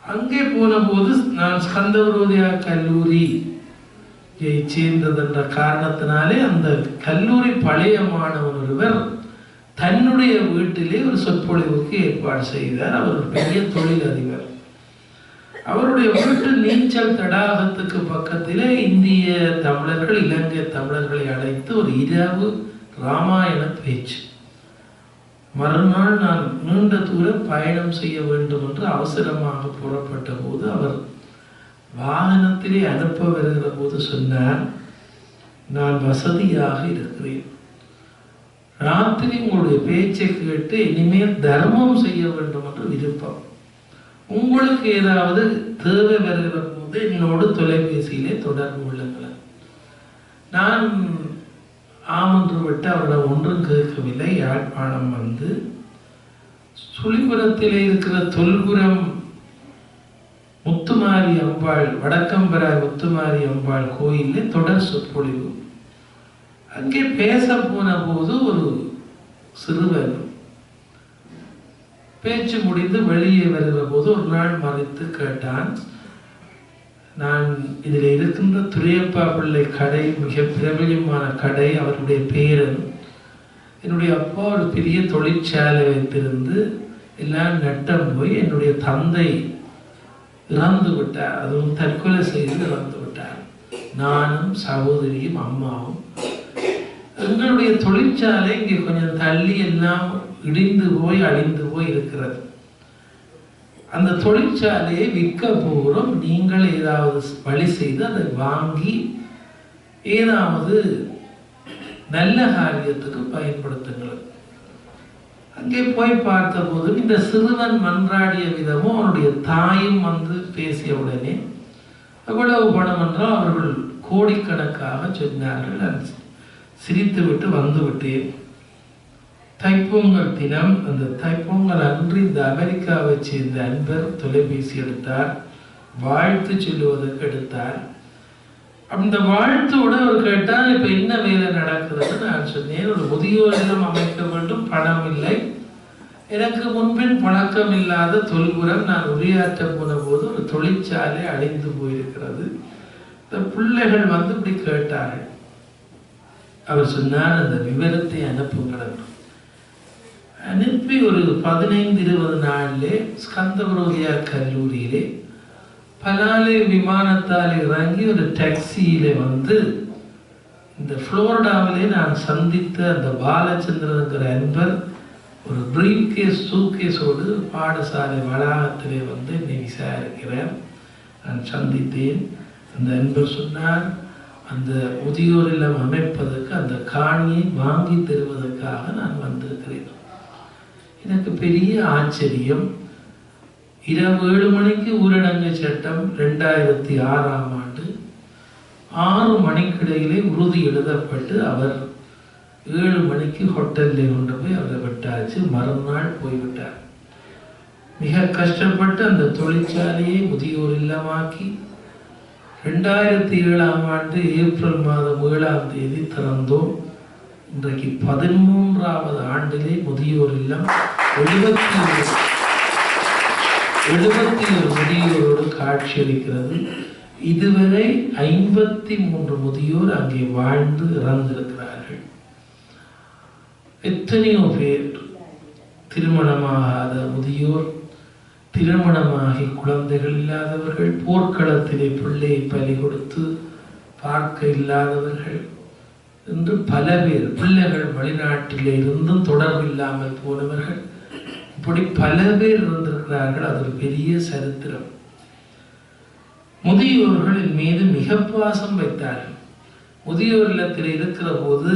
அங்கே போன போது நான் ஸ்கந்தவரோதயா கல்லூரியை சேர்ந்தது என்ற காரணத்தினாலே அந்த கல்லூரி பழைய மாணவன் ஒருவர் தன்னுடைய வீட்டிலே ஒரு சொற்பொழிவுக்கு ஏற்பாடு செய்தார். அவர் ஒரு பெரிய தொழிலதிபர். அவருடைய வீட்டு நீச்சல் தடாகத்துக்கு பக்கத்திலே இந்திய தமிழர்கள், இலங்கை தமிழர்களை அழைத்து ஒரு இரவு ராமாயண பேச்சு. மறுநாள் நான் நீண்ட தூரம் பயணம் செய்ய வேண்டும் என்று அவசரமாக புறப்பட்ட போது அவர் வாகனத்திலே அனுப்ப வருகிற போது சொன்னார், நான் வசதியாக இருக்கிறேன், ராத்திரி உங்களுடைய பேச்சை கேட்டு இனிமேல் தர்மம் செய்ய வேண்டும் என்று விருப்பம், உங்களுக்கு ஏதாவது தேவை வருகிற போது என்னோடு தொலைபேசியிலே தொடர்பு கொள்ளுங்கள். நான் ஆமென்று விட்டு அவரிடம் ஒன்றும் கேட்கவில்லை. யாழ்ப்பாணம் வந்து சுழிபுரத்திலே இருக்கிற தொல்புரம் முத்துமாரி அம்பாள், வடக்கம்பராய் முத்துமாரி அம்பாள் கோயிலில் தொடர் சொற்பொழிவு. அங்கே பேச போன போது ஒரு சிறுவன் பேச்சு முடிந்து வெளியே வருகிற போது ஒரு நாள் மறைத்து கேட்டான், நான் இதில் இருக்கின்ற துரையப்பா பிள்ளை கடை மிக பிரபலமான கடை, அவருடைய பேரன், என்னுடைய அப்பா ஒரு பெரிய தொழிற்சாலை வைத்திருந்து எல்லாம் நட்டம் போய் என்னுடைய தந்தை இறந்து விட்டார், அதுவும் தற்கொலை செய்து இறந்து விட்டார். நானும் சகோதரியும் அம்மாவும் எங்களுடைய தொழிற்சாலை இங்கே கொஞ்சம் தள்ளி எல்லாம் இடிந்து போய் அழிந்து போய் இருக்கிறது. அந்த தொழிற்சாலையை விற்க போகிறோம், நீங்கள் ஏதாவது வழி செய்து அதை வாங்கி ஏதாவது நல்ல காரியத்துக்கு பயன்படுத்துங்கள். அங்கே போய் பார்த்த போதும் இந்த சிறுவன் மன்றாடிய விதமும் அவனுடைய தாயும் வந்து பேசிய உடனே எவ்வளவு பணம் என்றால் அவர்கள் கோடிக்கணக்காக சொன்னார்கள். நான் சிரித்து விட்டு வந்து விட்டேன். தைப்பொங்கல் தினம், அந்த தைப்பொங்கல் அன்று இந்த அமெரிக்காவை சேர்ந்த அன்பர் தொலைபேசி எடுத்தார், வாழ்த்து சொல்லுவதற்கு எடுத்தார். அந்த வாழ்த்தோடு அவர் கேட்டால் இப்போ என்ன வேலை நடக்கிறது. நான் சொன்னேன், ஒரு முதியோர் இல்லம் அமைக்க வேண்டும், பணம் இல்லை, எனக்கு முன்பின் பழக்கம் இல்லாத தொல்புரம், நான் உரையாற்ற போன போது ஒரு தொழிற்சாலை அழிந்து போயிருக்கிறது, இந்த பிள்ளைகள் வந்து இப்படி கேட்டார்கள். அவர் சொன்னார், அந்த விவரத்தை அனுப்புங்கள். அனுப்பி ஒரு 15-20 நாளிலே ஸ்கந்தபுரோதியார் கல்லூரியிலே பலாலே விமானத்தால் இறங்கி ஒரு டாக்ஸியிலே வந்து இந்த புளோரிடாவிலே நான் சந்தித்த அந்த பாலச்சந்திரனுங்கிற அன்பர் ஒரு பிரீஃப் கேஸ் சூட்கேஸோடு பாடசாலை வளாகத்திலே வந்து என்னை விசாரிக்கிறார். நான் சந்தித்தேன். அந்த அன்பர் சொன்னார், அந்த முதியோர் இல்லம் அமைப்பதற்கு அந்த காணியை வாங்கி தருவதற்காக நான் வந்திருக்கிறேன். எனக்கு பெரிய ஆச்சரியம். இரவு 7 மணிக்கு ஊரடங்கு சட்டம் 2006ஆம் ஆண்டு 6 மணிக்கிடையிலே உறுதி எழுதப்பட்டு அவர் 7 மணிக்கு ஹோட்டலில் கொண்டு போய் அவரை விட்டாச்சு. மறுநாள் போய்விட்டார். மிக கஷ்டப்பட்டு அந்த தொழிற்சாலையை முதியோர் இல்லமாக்கி 2007ஆம் ஆண்டு ஏப்ரல் மாதம் 7ஆம் தேதி திறந்தோம். இன்றைக்கு 13வது ஆண்டிலே முதியோர் இல்லம் 71 முதியோரோடு காட்சியளிக்கிறது. இதுவரை 53 முதியோர் அங்கே வாழ்ந்து இறந்திருக்கிறார்கள். எத்தனையோ பேர் திருமணமாகாத முதியோர், திருமணமாகி குழந்தைகள் இல்லாதவர்கள், போர்க்களத்திலே பிள்ளையை பலி கொடுத்து பார்க்க இல்லாதவர்கள் என்று பல பேர், பிள்ளைகள் வெளிநாட்டிலே இருந்தும் தொடர்பு இல்லாமல் போனவர்கள், இப்படி பல பேர் இருந்திருக்கிறார்கள். அது ஒரு பெரிய சரித்திரம். முதியோர்களின் மீது மிக பாசம் வைத்தார்கள். முதியோர் இல்லத்தில் இருக்கிற போது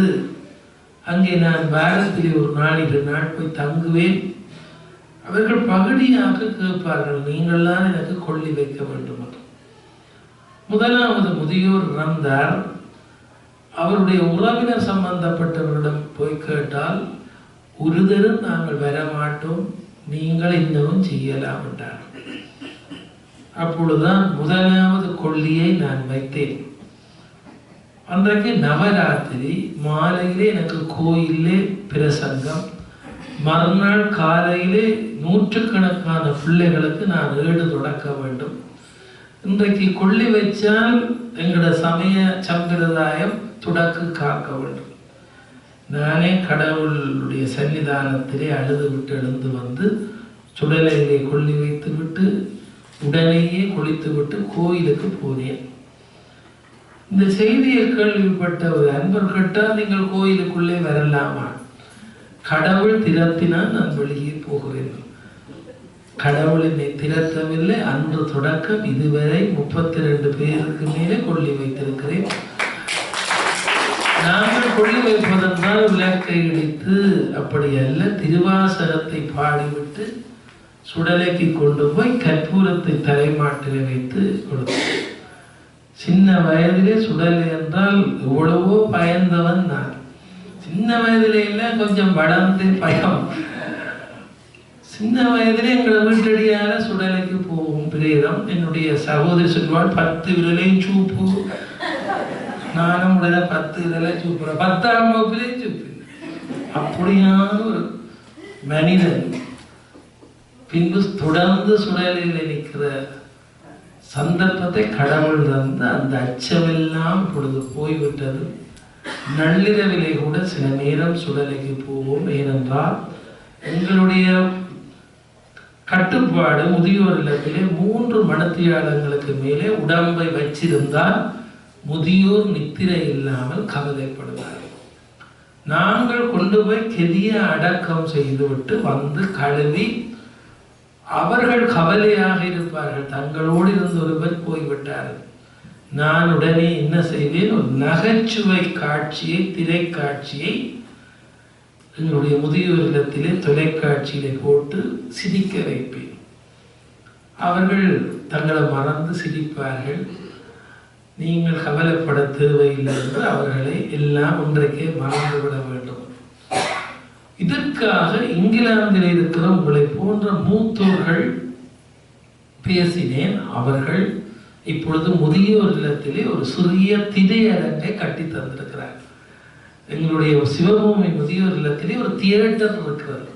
அங்கே நான் வாரத்திலே 1 நாள் 2 நாள் போய் தங்குவேன். அவர்கள் பகுதியாக கேட்பார்கள், நீங்கள் தான் எனக்கு கொள்ளி வைக்க வேண்டும் என்று. முதலாவது முதியோர் இறந்தார். அவருடைய உறவினர் சம்பந்தப்பட்டவரிடம் போய் கேட்டால், ஒருதரும் நாங்கள் வரமாட்டோம், நீங்கள் இன்னமும் செய்யலாம் என்றார். அப்பொழுதுதான் முதலாவது கொள்ளியை நான் வைத்தேன். அன்றைக்கு நவராத்திரி மாலையிலே எனக்கு கோயிலே பிரசங்கம், மறுநாள் காலையிலே நூற்றுக்கணக்கான பிள்ளைகளுக்கு நான் ஏடு தொடக்க வேண்டும். இன்றைக்கு கொள்ளி வைச்சால் எங்களோட சமய சம்பிரதாயம் தொடக்கு காக்க வேண்டும். நானே கடவுளுடைய சன்னிதானத்திலே அழுது விட்டு எழுந்து வந்து சுடலையிலே கொள்ளி வைத்து விட்டு உடனேயே குளித்து விட்டு கோயிலுக்கு போனேன். இந்த செய்தியை கேள்விப்பட்ட ஒரு அன்பர் கேட்டால், நீங்கள் கோயிலுக்குள்ளே வரலாமா? கடவுள் திறத்தினால் நான் வெளியே போகிறேன். கடவுள் என்னை திறத்தவில்லை. அன்று தொடக்கம் இதுவரை 32 பேருக்கு மேலே கொள்ளி வைத்திருக்கிறேன். நாங்கள் கொள்ளி வைப்பதென்றால் விளக்கை இடித்து அப்படி அல்ல, திருவாசகத்தை பாடிவிட்டு சுடலைக்கு கொண்டு போய் கற்பூரத்தை தலைமாட்டில் வைத்து கொடுத்தேன். சின்ன வயதிலே சுடலை என்றால் எவ்வளவோ பயந்தவன் நான். சின்ன வயதிலே இல்லை, கொஞ்சம் வளர்ந்து பயம். சின்ன வயதிலே எங்கள் வீட்டடியால சுடலைக்கு போகும் பிரேதம். என்னுடைய சகோதரி சொல்வாள், 10 விரலையும் சூப்பு. நானும் உடனே 10 விரலையும் சூப்புறேன். 10ஆம் வகுப்பிலையும் சூப்பு. அப்படியான ஒரு மனிதன். பின்பு தொடர்ந்து சுடலில் நிற்கிற சந்தர்ப்பத்தை கடவுள் தந்து அந்த அச்சமெல்லாம் பொழுது போய்விட்டது. நள்ளிரவிலே கூட சில நேரம் சுடலைக்கு போவோம். ஏனென்றால் எங்களுடைய கட்டுப்பாடு முதியோர் இல்லத்திலே 3 மணத்தியாளங்களுக்கு மேலே உடம்பை வச்சிருந்தால் முதியோர் நித்திரை இல்லாமல் கவலைப்படுவார்கள். நாங்கள் கொண்டு போய் கெதிய அடக்கம் செய்துவிட்டு வந்து கழுவி அவர்கள் கவலையாக இருப்பார்கள். தங்களோடு இருந்து ஒருவர் போய்விட்டார்கள். நான் உடனே என்ன செய்வேன், ஒரு நகைச்சுவை காட்சியை, திரைக்காட்சியை எங்களுடைய முதியோர் இல்லத்திலே தொலைக்காட்சியிலே போட்டு சிரிக்க வைப்பேன். அவர்கள் தங்களை மறந்து சிரிப்பார்கள். நீங்கள் கவலைப்பட தேவையில்லை என்று அவர்களை எல்லாம் ஒன்றைக்கே மறந்துவிட வேண்டும். இதற்காக இங்கிலாந்தில் இருக்கிற உங்களை போன்ற மூத்தோர்கள் பேசினேன். அவர்கள் இப்பொழுது முதியோர் இல்லத்திலே ஒரு சிறிய திரையரங்கை கட்டி தந்திருக்கிறார். எங்களுடைய சிவபூமி முதியோர் இல்லத்திலே ஒரு தியேட்டர் இருக்கிறது.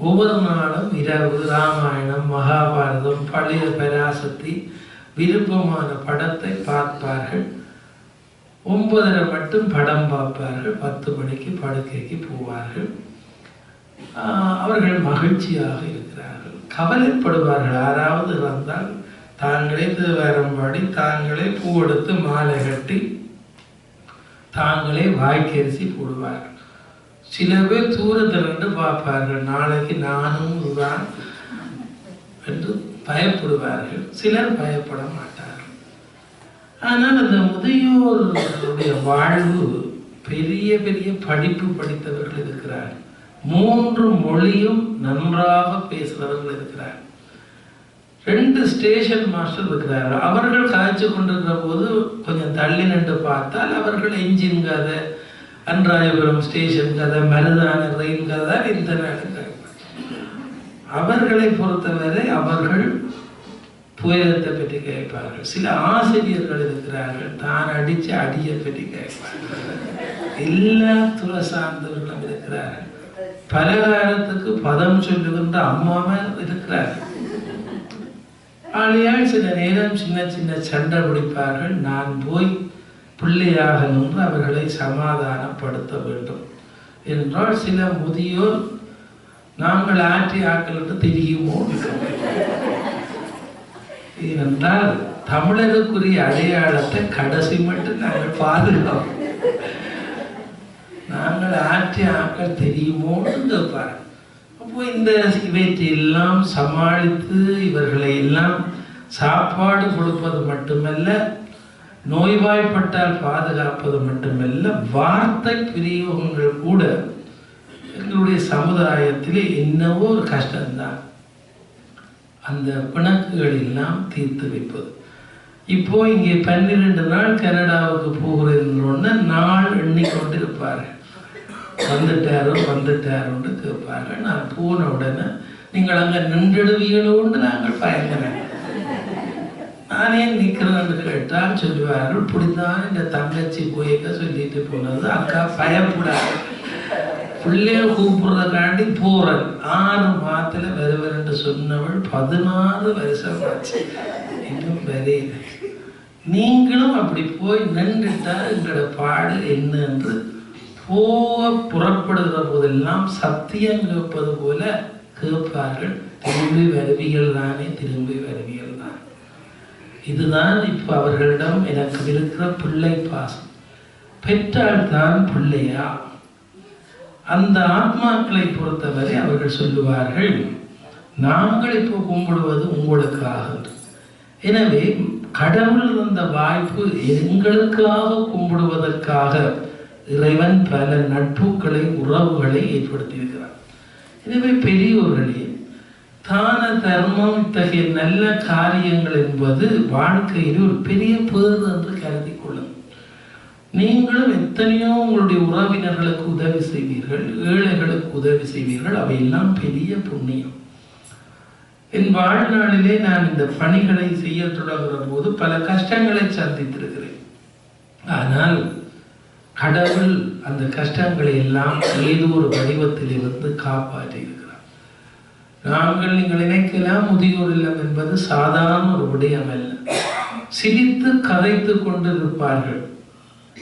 ஒவ்வொரு நாளும் இரவு ராமாயணம், மகாபாரதம், பழைய பராசக்தி, விருப்பமான படத்தை பார்ப்பார்கள். 9:30 மட்டும் படம் பார்ப்பார்கள். 10 மணிக்கு படுக்கைக்கு போவார்கள். அவர்கள் மகிழ்ச்சியாக இருக்கிறார்கள். கவலைப்படுவார்கள். யாராவது வந்தால் தாங்களே தேவாரம் பாடி, தாங்களே பூ எடுத்து மாலை கட்டி, தாங்களே வாய்க்கரிசி போடுவார்கள். சில பேர் தூரத்திலிருந்து பார்ப்பார்கள். நாளைக்கு நானும் தான் என்று பயப்படுவார்கள். சிலர் பயப்பட மாட்டார்கள். ஆனால் அந்த முதியோருடைய வாழ்வு, பெரிய பெரிய படிப்பு படித்தவர்கள் இருக்கிறார்கள். 3 மொழியும் நன்றாக பேசுகிறவர்கள் இருக்கிறார். 2 ஸ்டேஷன் மாஸ்டர் இருக்கிறார்கள். அவர்கள் காய்ச்சி கொண்டிருக்கிற போது கொஞ்சம் தள்ளி நின்று பார்த்தால் அவர்கள் என்ஜின் கதை, அன்றாயபுரம் ஸ்டேஷன் கதை, மருதான ரயில் கதை தான் இந்த நாடு. அவர்களை பொறுத்தவரை அவர்கள் புயலத்தை பற்றி கேட்பார்கள். சில ஆசிரியர்கள் இருக்கிறார்கள், தான் அடித்து அடியை பற்றி கேட்பார்கள். எல்லா துறை சார்ந்தவர்களும் இருக்கிறார்கள். பலகாரத்துக்கு பதம் சொல்லுகின்ற அம்மாவே இருக்கிறார்கள். ஆளையால் சில நேரம் சின்ன சின்ன சண்டை பிடிப்பார்கள். நான் போய் பிள்ளையாக நின்று அவர்களை சமாதானப்படுத்த வேண்டும் என்றால், சில முதியோர் நாங்கள் ஆற்றி ஆக்களுக்கு தெரியுமோ ஏனென்றால் தமிழருக்குரிய அடையாளத்தை கடைசி மட்டும் நாங்கள் பாதுகாப்போம். நாங்கள் ஆற்றி ஆக்கள் தெரியுமோன்னு கேட்பார்கள். அப்போ இந்த இவற்றை எல்லாம் சமாளித்து இவர்களை எல்லாம் சாப்பாடு கொடுப்பது மட்டுமல்ல, நோய்வாய்ப்பட்டால் பாதுகாப்பது மட்டுமல்ல, வார்த்தை பிரயோகங்கள் கூட எங்களுடைய சமுதாயத்திலே என்னவோ ஒரு கஷ்டம்தான். அந்த பிணக்குகள் எல்லாம் தீர்த்து வைப்பது. இப்போ இங்கே 12 நாள் கனடாவுக்கு போகிறதுன்னு நாள் எண்ணிக்கொண்டிருப்பார்கள். வந்துட்டாரோன்னு கேட்பார்கள். நான் போன உடனே நீங்கள் அங்கே நின்றுடுவீங்களோன்னு நாங்கள் பயங்கிறேன். நானே நிற்கிறேன்னு கேட்டால் சொல்லுவார்கள், இப்படித்தான் இந்த தங்கச்சி போய்க்க சொல்லிட்டு போனது, அக்கா பயப்படாது, பிள்ளைய கூப்பிடுறதுக்காண்டி போறேன். 6 மாதத்துல வருவரென்று சொன்னவள் 16 வருஷம் ஆச்சு, இன்னும் வரையில. நீங்களும் அப்படி போய் நின்றுட்டா எங்களோட பாடு என்ன என்று போக புறப்படுகிற போதெல்லாம் சத்தியம் கேட்பது போல கேட்பார்கள். திரும்பி வருவிகள் தானே, திரும்பி வருவிகள் தான். இதுதான் இப்போ அவர்களிடம் எனக்கு இருக்கிற பிள்ளை பாசம். பெற்றால் தான் பிள்ளையா? அந்த ஆத்மாக்களை பொறுத்தவரை அவர்கள் சொல்லுவார்கள், நாங்கள் இப்போ கும்பிடுவது உங்களுக்காக. எனவே கடவுள் வந்த வாய்ப்பு எங்களுக்காக கும்பிடுவதற்காக இறைவன் பல நட்புகளை உறவுகளை ஏற்படுத்தியிருக்கிறார். எனவே பெரியோர்களே, தான தர்மம் இத்தகைய நல்ல காரியங்கள் என்பது வாழ்க்கையில் ஒரு பெரிய பேறு என்று கருதி கொள்ளும். நீங்களும் எத்தனையோ உங்களுடைய உறவினர்களுக்கு உதவி செய்வீர்கள், ஏழைகளுக்கு உதவி செய்வீர்கள். அவையெல்லாம் பெரிய புண்ணியம். என் வாழ்நாளிலே நான் இந்த பணிகளை செய்ய தொடங்குகிற போது பல கஷ்டங்களை சந்தித்திருக்கிறேன். ஆனால் கடவுள் அந்த கஷ்டங்களை எல்லாம் ஏதோ ஒரு வடிவத்தில் இருந்து காப்பாற்றி இருக்கிறார். நீங்கள் நினைக்கலாம் முதியோர் இல்லம் என்பது சாதாரண ஒரு விடயம் அல்ல. சிரித்து கதைத்து கொண்டு இருப்பார்கள்.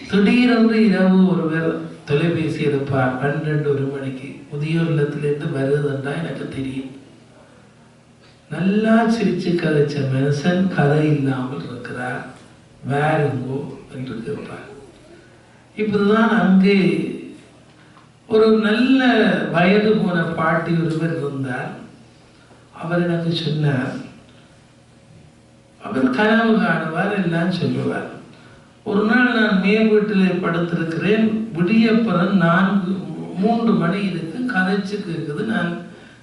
திடீரென்று இரவு ஒருவர் தொலைபேசி எடுப்பார். 12-1 மணிக்கு முதியோர் இல்லத்திலிருந்து வருதுன்றா எனக்கு தெரியும். நல்லா சிரிச்சு கதைச்ச மனுஷன் கதை இல்லாமல் இருக்கிறார், வேறுங்கோ என்று கேட்பார். இப்படிதான் அங்கே ஒரு நல்ல வயது போன பாட்டி ஒருவர் இருந்தார். அவர் எனக்கு சொன்னார், அவர் கனவு காணுவார், எல்லாம் சொல்லுவார். ஒரு நாள் நான் மேல் வீட்டில் படுத்திருக்கிறேன். விடியப்புறம் 3 மணி இருக்கு, கதைச்சு கேட்குது. நான்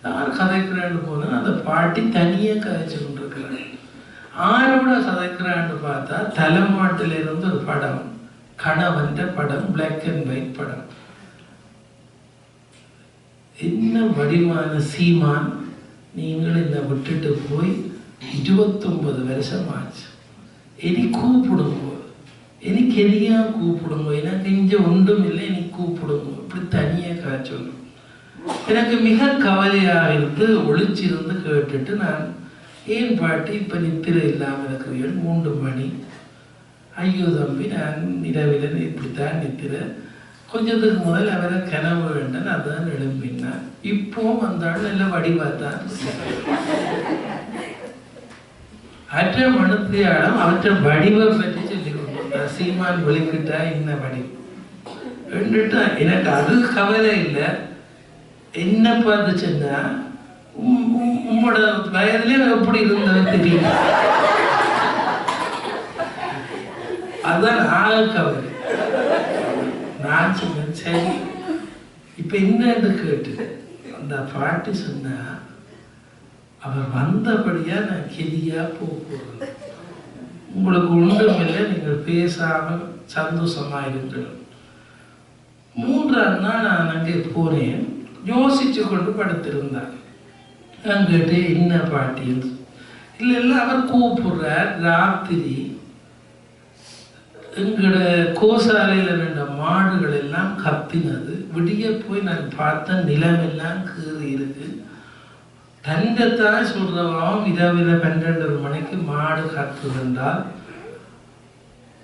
யார் கதைக்கிறேன்னு போனேன். அந்த பாட்டி தனியாக கதைச்சு கொண்டிருக்கிறேன். ஆரோட கதைக்கிறான்னு பார்த்தா தலைமாட்டில் இருந்து ஒரு படம், கணவன்ற படம், பிளாக் அண்ட் ஒயிட் படம். என்ன வடிவான சீமான், நீங்கள் என்னை விட்டுட்டு போய் 29 வருஷம் ஆச்சு. இனி கூப்பிடுங்க, எனக்கு எரியா கூப்பிடுங்க, எனக்கு இங்கே ஒன்றும் இல்லை, எனக்கு கூப்பிடுங்க. இப்படி தனியாக காய்ச்சணும். எனக்கு மிக கவலையாக இருந்து ஒளிச்சிருந்து கேட்டுட்டு நான், ஏன் பாட்டி இப்போ நித்திரை இல்லாமல் இருக்கிறீர்கள், 3 மணி. ஐயோ தம்பி, நான் இரவில் இப்படித்தான் நித்திரை. கொஞ்சத்துக்கு முதல் அவரை கனவு வேண்டாம், அதான் எழும்பினான். இப்போவும் வந்தாலும் எல்லாம் வடிவாத்தான். அற்ற மனுத்தியாலும் அவற்றை வடிவை பற்றி சொல்லி கொடுத்தார். சீமான் விளக்கிட்டா என்ன வடிவு ரெண்டுட்டா. எனக்கு அது கவலை இல்லை. என்ன பார்த்துச்சுன்னா, உங்களோட வயதுல எப்படி இருந்தது தெரியும். அதான் ஆக கவலை. நான் சொன்னேன், சரி இப்ப என்னன்னு கேட்டு அந்த பாட்டி சொன்னா, அவர் வந்தபடியா நான் கெதியா போகிறேன். உங்களுக்கு ஒன்றும் இல்லை, நீங்கள் பேசாம சந்தோஷமா இருங்கள். 3ஆம் நாள் நான் அங்கே போனேன். யோசிச்சு கொண்டு படுத்திருந்தார். நான் கேட்டேன், என்ன பாட்டின்னு. இல்லை இல்லை, அவர் கூப்பிடுறார். ராத்திரி எங்களோட கோசாலையில் 2 மாடுகள் எல்லாம் கத்தினது. விடிய போய் நான் பார்த்த நிலமெல்லாம் கீறி இருக்கு. தங்கத்தான் சொல்றவாவும் இரவில் 12 மணிக்கு மாடு கத்துவென்றால்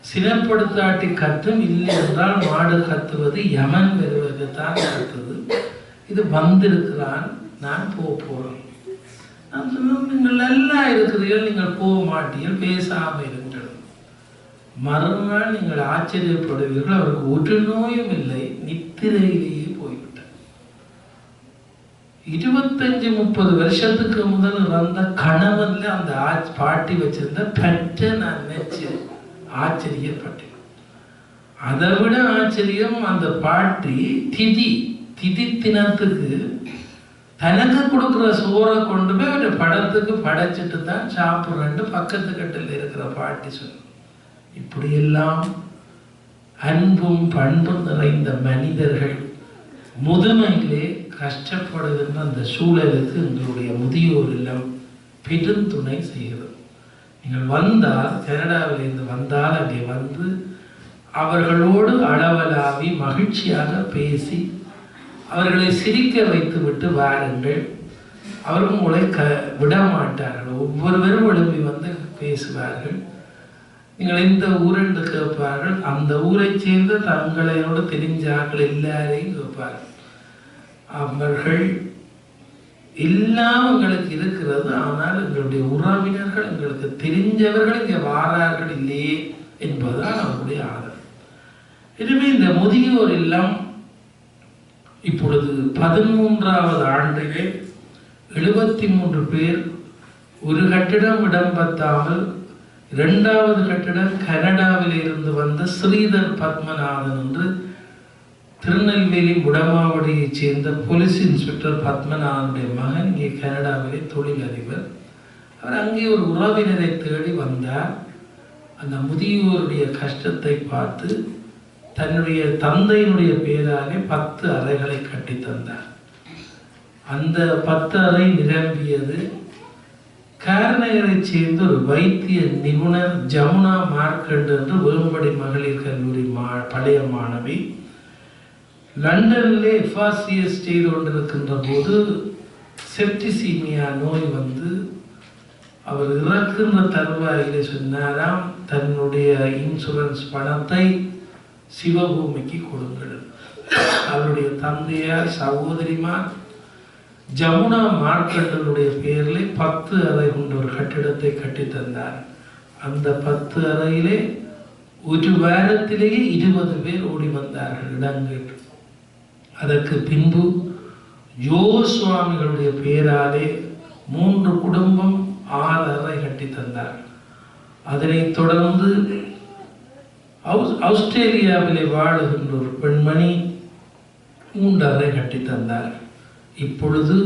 சினப்படுத்தாட்டி கத்தும், இல்லை என்றால் மாடு கத்துவது யமன் வருவது தான் கத்துது. இது வந்திருக்கிறான், நான் போகிறேன். நான் சொன்னேன், நீங்கள் நல்லா இருக்கிறீர்கள், நீங்கள் போக மாட்டீர்கள், பேசாமல் இருங்கள். மறுநாள் நீங்கள் ஆச்சரியப்படுவீர்கள், அவருக்கு ஒரு நோயும் இல்லை, நித்திரையிலேயே போய்விட்டார். 25-30 வருஷத்துக்கு முதல் வந்த கணவன்ல அந்த பாட்டி வச்சிருந்த பற்ற நான் நினைச்சு ஆச்சரியப்பட்டேன். அதை விட ஆச்சரியம், அந்த பாட்டி திதி தினத்துக்கு தனக்கு கொடுக்குற சோறை கொண்டு போய் ஒரு படத்துக்கு படைச்சிட்டு தான் சாப்பிட்றேன்னு பக்கத்து கட்டில் இருக்கிற பாட்டி சொன்ன. இப்படியெல்லாம் அன்பும் பண்பும் நிறைந்த மனிதர்கள் முதுமையிலே கஷ்டப்படுகின்ற அந்த சூழலுக்கு எங்களுடைய முதியோர் இல்லம் பெருந்துணை செய்கிறது. நீங்கள் வந்தால், கனடாவிலிருந்து வந்தால் அங்கே வந்து அவர்களோடு அளவலாவி மகிழ்ச்சியாக பேசி அவர்களை சிரிக்க வைத்து விட்டு வாருங்கள். அவர்கள் உங்களை விட மாட்டார்கள். ஒவ்வொருவரும் எழுப்பி வந்து பேசுவார்கள். நீங்கள் எந்த ஊரென்று கேட்பார்கள். அந்த ஊரை சேர்ந்த தங்களோடு தெரிஞ்சார்கள் எல்லாரையும் கேட்பார்கள். அவர்கள் எல்லாம் எங்களுக்கு இருக்கிறது, ஆனால் எங்களுடைய உறவினர்கள் எங்களுக்கு தெரிஞ்சவர்கள் இங்கே வாரார்கள் இல்லையே என்பதுதான் அவருடைய ஆதரவு. எனவே இந்த முதியோர் இல்லம் இப்பொழுது 13வது ஆண்டிலே 73 பேர், ஒரு கட்டிடம் இடம் பத்தாமல் 2வது கட்டிடம் கனடாவில் இருந்து வந்த ஸ்ரீதர் பத்மநாதன் என்று திருநெல்வேலி முடமாவடியைச் சேர்ந்த போலீஸ் இன்ஸ்பெக்டர் பத்மநாதனுடைய மகன் இங்கே கனடாவிலே தொழிலதிபர். அவர் அங்கே ஒரு உறவினரை தேடி வந்தார். அந்த முதியோருடைய கஷ்டத்தை பார்த்து தன்னுடைய தந்தையினுடைய பெயராலே 10 அறைகளை கட்டி தந்தார். அந்த 10 அறை நிரம்பியது. காரநகரைச் சேர்ந்த ஒரு வைத்திய நிபுணர் ஜமுனா மார்க்கண்ட் என்று வேம்படி மகளிர் கல்லூரி பழைய மாணவி லண்டனிலே எஃப்ஆர்சிஎஸ் செய்து கொண்டிருக்கின்ற போது செப்டிசீமியா நோய் வந்து அவர் இறக்கின்ற தருவாயிலே சொன்னாராம், தன்னுடைய இன்சூரன்ஸ் பணத்தை சிவபூமிக்கு கொடுங்கள். அவருடைய தந்தையார் சகோதரிமார் ஜமுனா மார்க்கண்டனுடைய பெயரில் 10 அறை கொண்ட ஒரு கட்டிடத்தை கட்டி தந்தார். அந்த 10 அறையிலே ஒரு வாரத்திலேயே 20 பேர் ஓடி வந்தார்கள் இடங்கள். அதற்கு பின்பு யோ சுவாமிகளுடைய பெயராலே 3 குடும்பம் 6 அறை கட்டி தந்தார். அதனைத் தொடர்ந்து ஆஸ்திரேலியாவிலே வாழுகின்ற ஒரு பெண்மணி 3 அறை கட்டி தந்தார். இப்பொழுது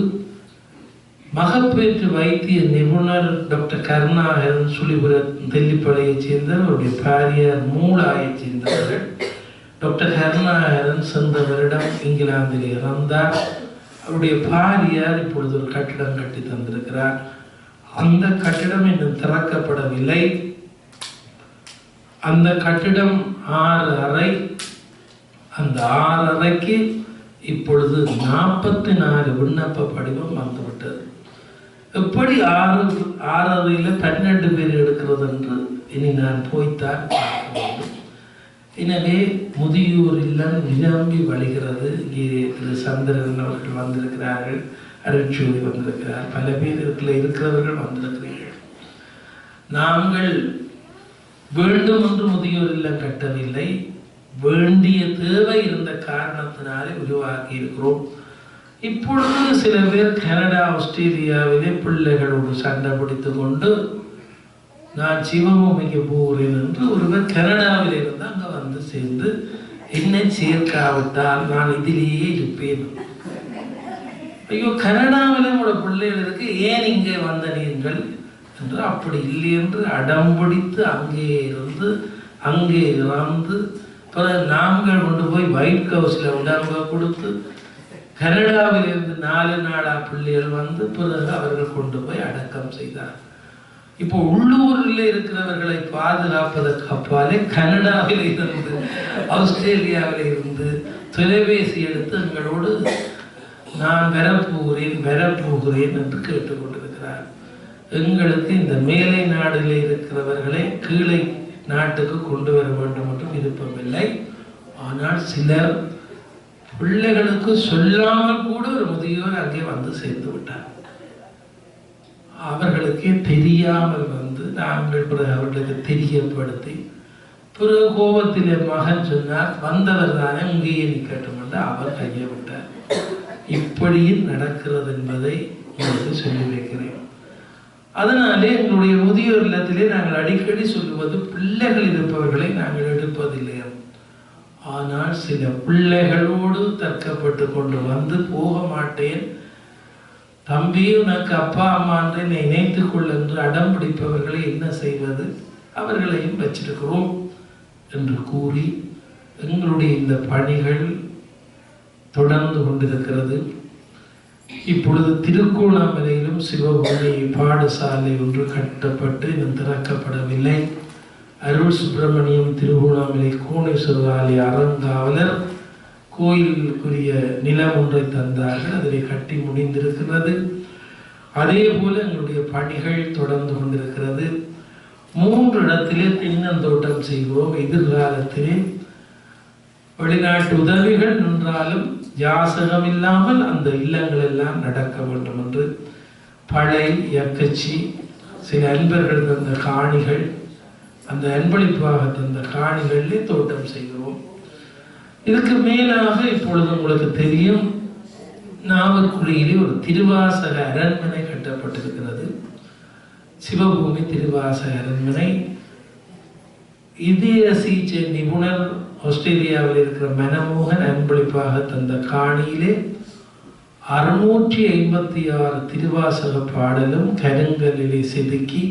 மகப்பேற்று வைத்திய நிபுணர் டாக்டர் கருணாகரன் சுழிபுர தெல்லிப்படையைச் சேர்ந்த அவருடைய பாரியார் மூளாயைச் சேர்ந்தவர்கள். டாக்டர் கருணாகரன் சென்ற வருடம் இங்கிலாந்தில் இறந்தார். அவருடைய பாரியார் இப்பொழுது ஒரு கட்டிடம் கட்டி தந்திருக்கிறார். அந்த கட்டிடம் இன்னும் திறக்கப்படவில்லை. அந்த கட்டிடம் 6 அறை. அந்த 6 அறைக்கு இப்பொழுது 44 விண்ணப்ப படிவம் வந்துவிட்டது. எப்படி 6 அறையில் 12 பேர் எடுக்கிறது என்று இனி நான் போய்த்தான் பார்க்க வேண்டும். எனவே முதியோர் இல்லம் நிரம்பி வழிகிறது. இங்கே திரு சந்திரன் அவர்கள் வந்திருக்கிறார்கள், அருட்சோதி வந்திருக்கிறார், பல பேர் இருக்கிறவர்கள் வந்திருக்கிறீர்கள். நாங்கள் வேண்டும் என்று முதியோர் இல்லம் கட்டவில்லை, வேண்டிய தேவை இருந்த காரணத்தினாலே உருவாக்கி இருக்கிறோம். இப்பொழுது சில பேர் கனடா ஆஸ்திரேலியாவிலே பிள்ளைகளோடு சண்டை பிடித்து கொண்டு நான் சிவபூமிக்கு போகிறேன் என்று ஒருவர் கனடாவில் இருந்து அங்கே வந்து சேர்ந்து என்னை சேர்க்காவிட்டால் நான் இதிலேயே இருப்பேன். ஐயோ, கனடாவில் உங்களோட பிள்ளைகள் இருக்கு, ஏன் இங்கே வந்த நீங்கள் என்று. அப்படி இல்லை என்று அடம்பிடித்து அங்கே இருந்து அங்கே இறந்து பிறகு நாங்கள் கொண்டு போய் ஒயிட் ஹவுஸில் உடம்பை கொடுத்து கனடாவில் இருந்து 4 நாளா பிள்ளைகள் வந்து பிறகு அவர்கள் கொண்டு போய் அடக்கம் செய்தார். இப்போ உள்ளூரில் இருக்கிறவர்களை பாதுகாப்பதற்கு அப்பாலே கனடாவில் இருந்து ஆஸ்திரேலியாவில் இருந்து தொலைபேசி எடுத்து எங்களோடு நான் வரப்போகிறேன் என்று கேட்டுக்கொண்டிருக்கிறார். எங்களுக்கு இந்த மேலை நாடுகளில் இருக்கிறவர்களை கீழே நாட்டுக்கு கொண்டு வர வேண்டும் என்று விருப்பமில்லை. ஆனால் சிலர் பிள்ளைகளுக்கு சொல்லாமல் கூட ஒரு முதியோர் அங்கே வந்து சேர்ந்து விட்டார். அவர்களுக்கே தெரியாமல் வந்து நாங்கள் பிறகு அவர்களுக்கு தெரியப்படுத்தி பிறகு கோபத்திலே மகன் சொன்னார், வந்தவர் தானே இங்கேயே நிற்கட்டும் என்று அவர் கையை விட்டார். இப்படியும் நடக்கிறது என்பதை உங்களுக்கு சொல்லி வைக்கிறேன். அதனாலே எங்களுடைய முதியோர் இல்லத்திலே நாங்கள் அடிக்கடி சொல்லுவது, பிள்ளைகள் இருப்பவர்களை நாங்கள் எடுப்பதில்லை. ஆனால் சில பிள்ளைகளோடு தர்க்கப்பட்டு கொண்டு வந்து போக மாட்டேன் தம்பி, உனக்கு அப்பா அம்மா என்று நினைத்துக் கொள் என்று அடம் பிடிப்பவர்களை என்ன செய்வது, அவர்களையும் வச்சிருக்கிறோம் என்று கூறி எங்களுடைய இந்த பணிகள் தொடர்ந்து கொண்டிருக்கிறது. இப்பொழுது திருக்கோணமலையிலும் சிவபூமி பாடசாலை ஒன்று கட்டப்பட்டு இன்னும் திறக்கப்படவில்லை. அருள் சுப்பிரமணியம் திருகோணமலை கோணேஸ்வரர் ஆலய அறங்காவலர் கோயிலுக்குரிய நிலம் ஒன்றை தந்தார்கள், அதில் கட்டி முடிந்திருக்கிறது. அதே போல எங்களுடைய பணிகள் தொடர்ந்து கொண்டிருக்கிறது. 3 இடத்திலே தென்னந்தோட்டம் செய்கிறோம். எதிர்காலத்திலே வெளிநாட்டு உதவிகள் நின்றாலும் யாசகம் இல்லாமல் அந்த இல்லங்கள் எல்லாம் நடக்க வேண்டும் என்று பழைய இயக்கச்சி சில அன்பர்கள் தந்த காணிகள், அந்த அன்பளிப்பாக தந்த காணிகளிலே தோட்டம் செய்கிறோம். இதுக்கு மேலாக இப்பொழுது உங்களுக்கு தெரியும், நாவற்குழியிலே ஒரு திருவாசக அரண்மனை கட்டப்பட்டிருக்கிறது. சிவபூமி திருவாசக அரண்மனை. இதய சிகிச்சை நிபுணர் ஆஸ்திரேலியாவில் இருக்கிற மனமோகன் அன்பளிப்பாக தந்த காணியிலே 656 திருவாசக பாடலும் கருங்கல்லிலே செதுக்கி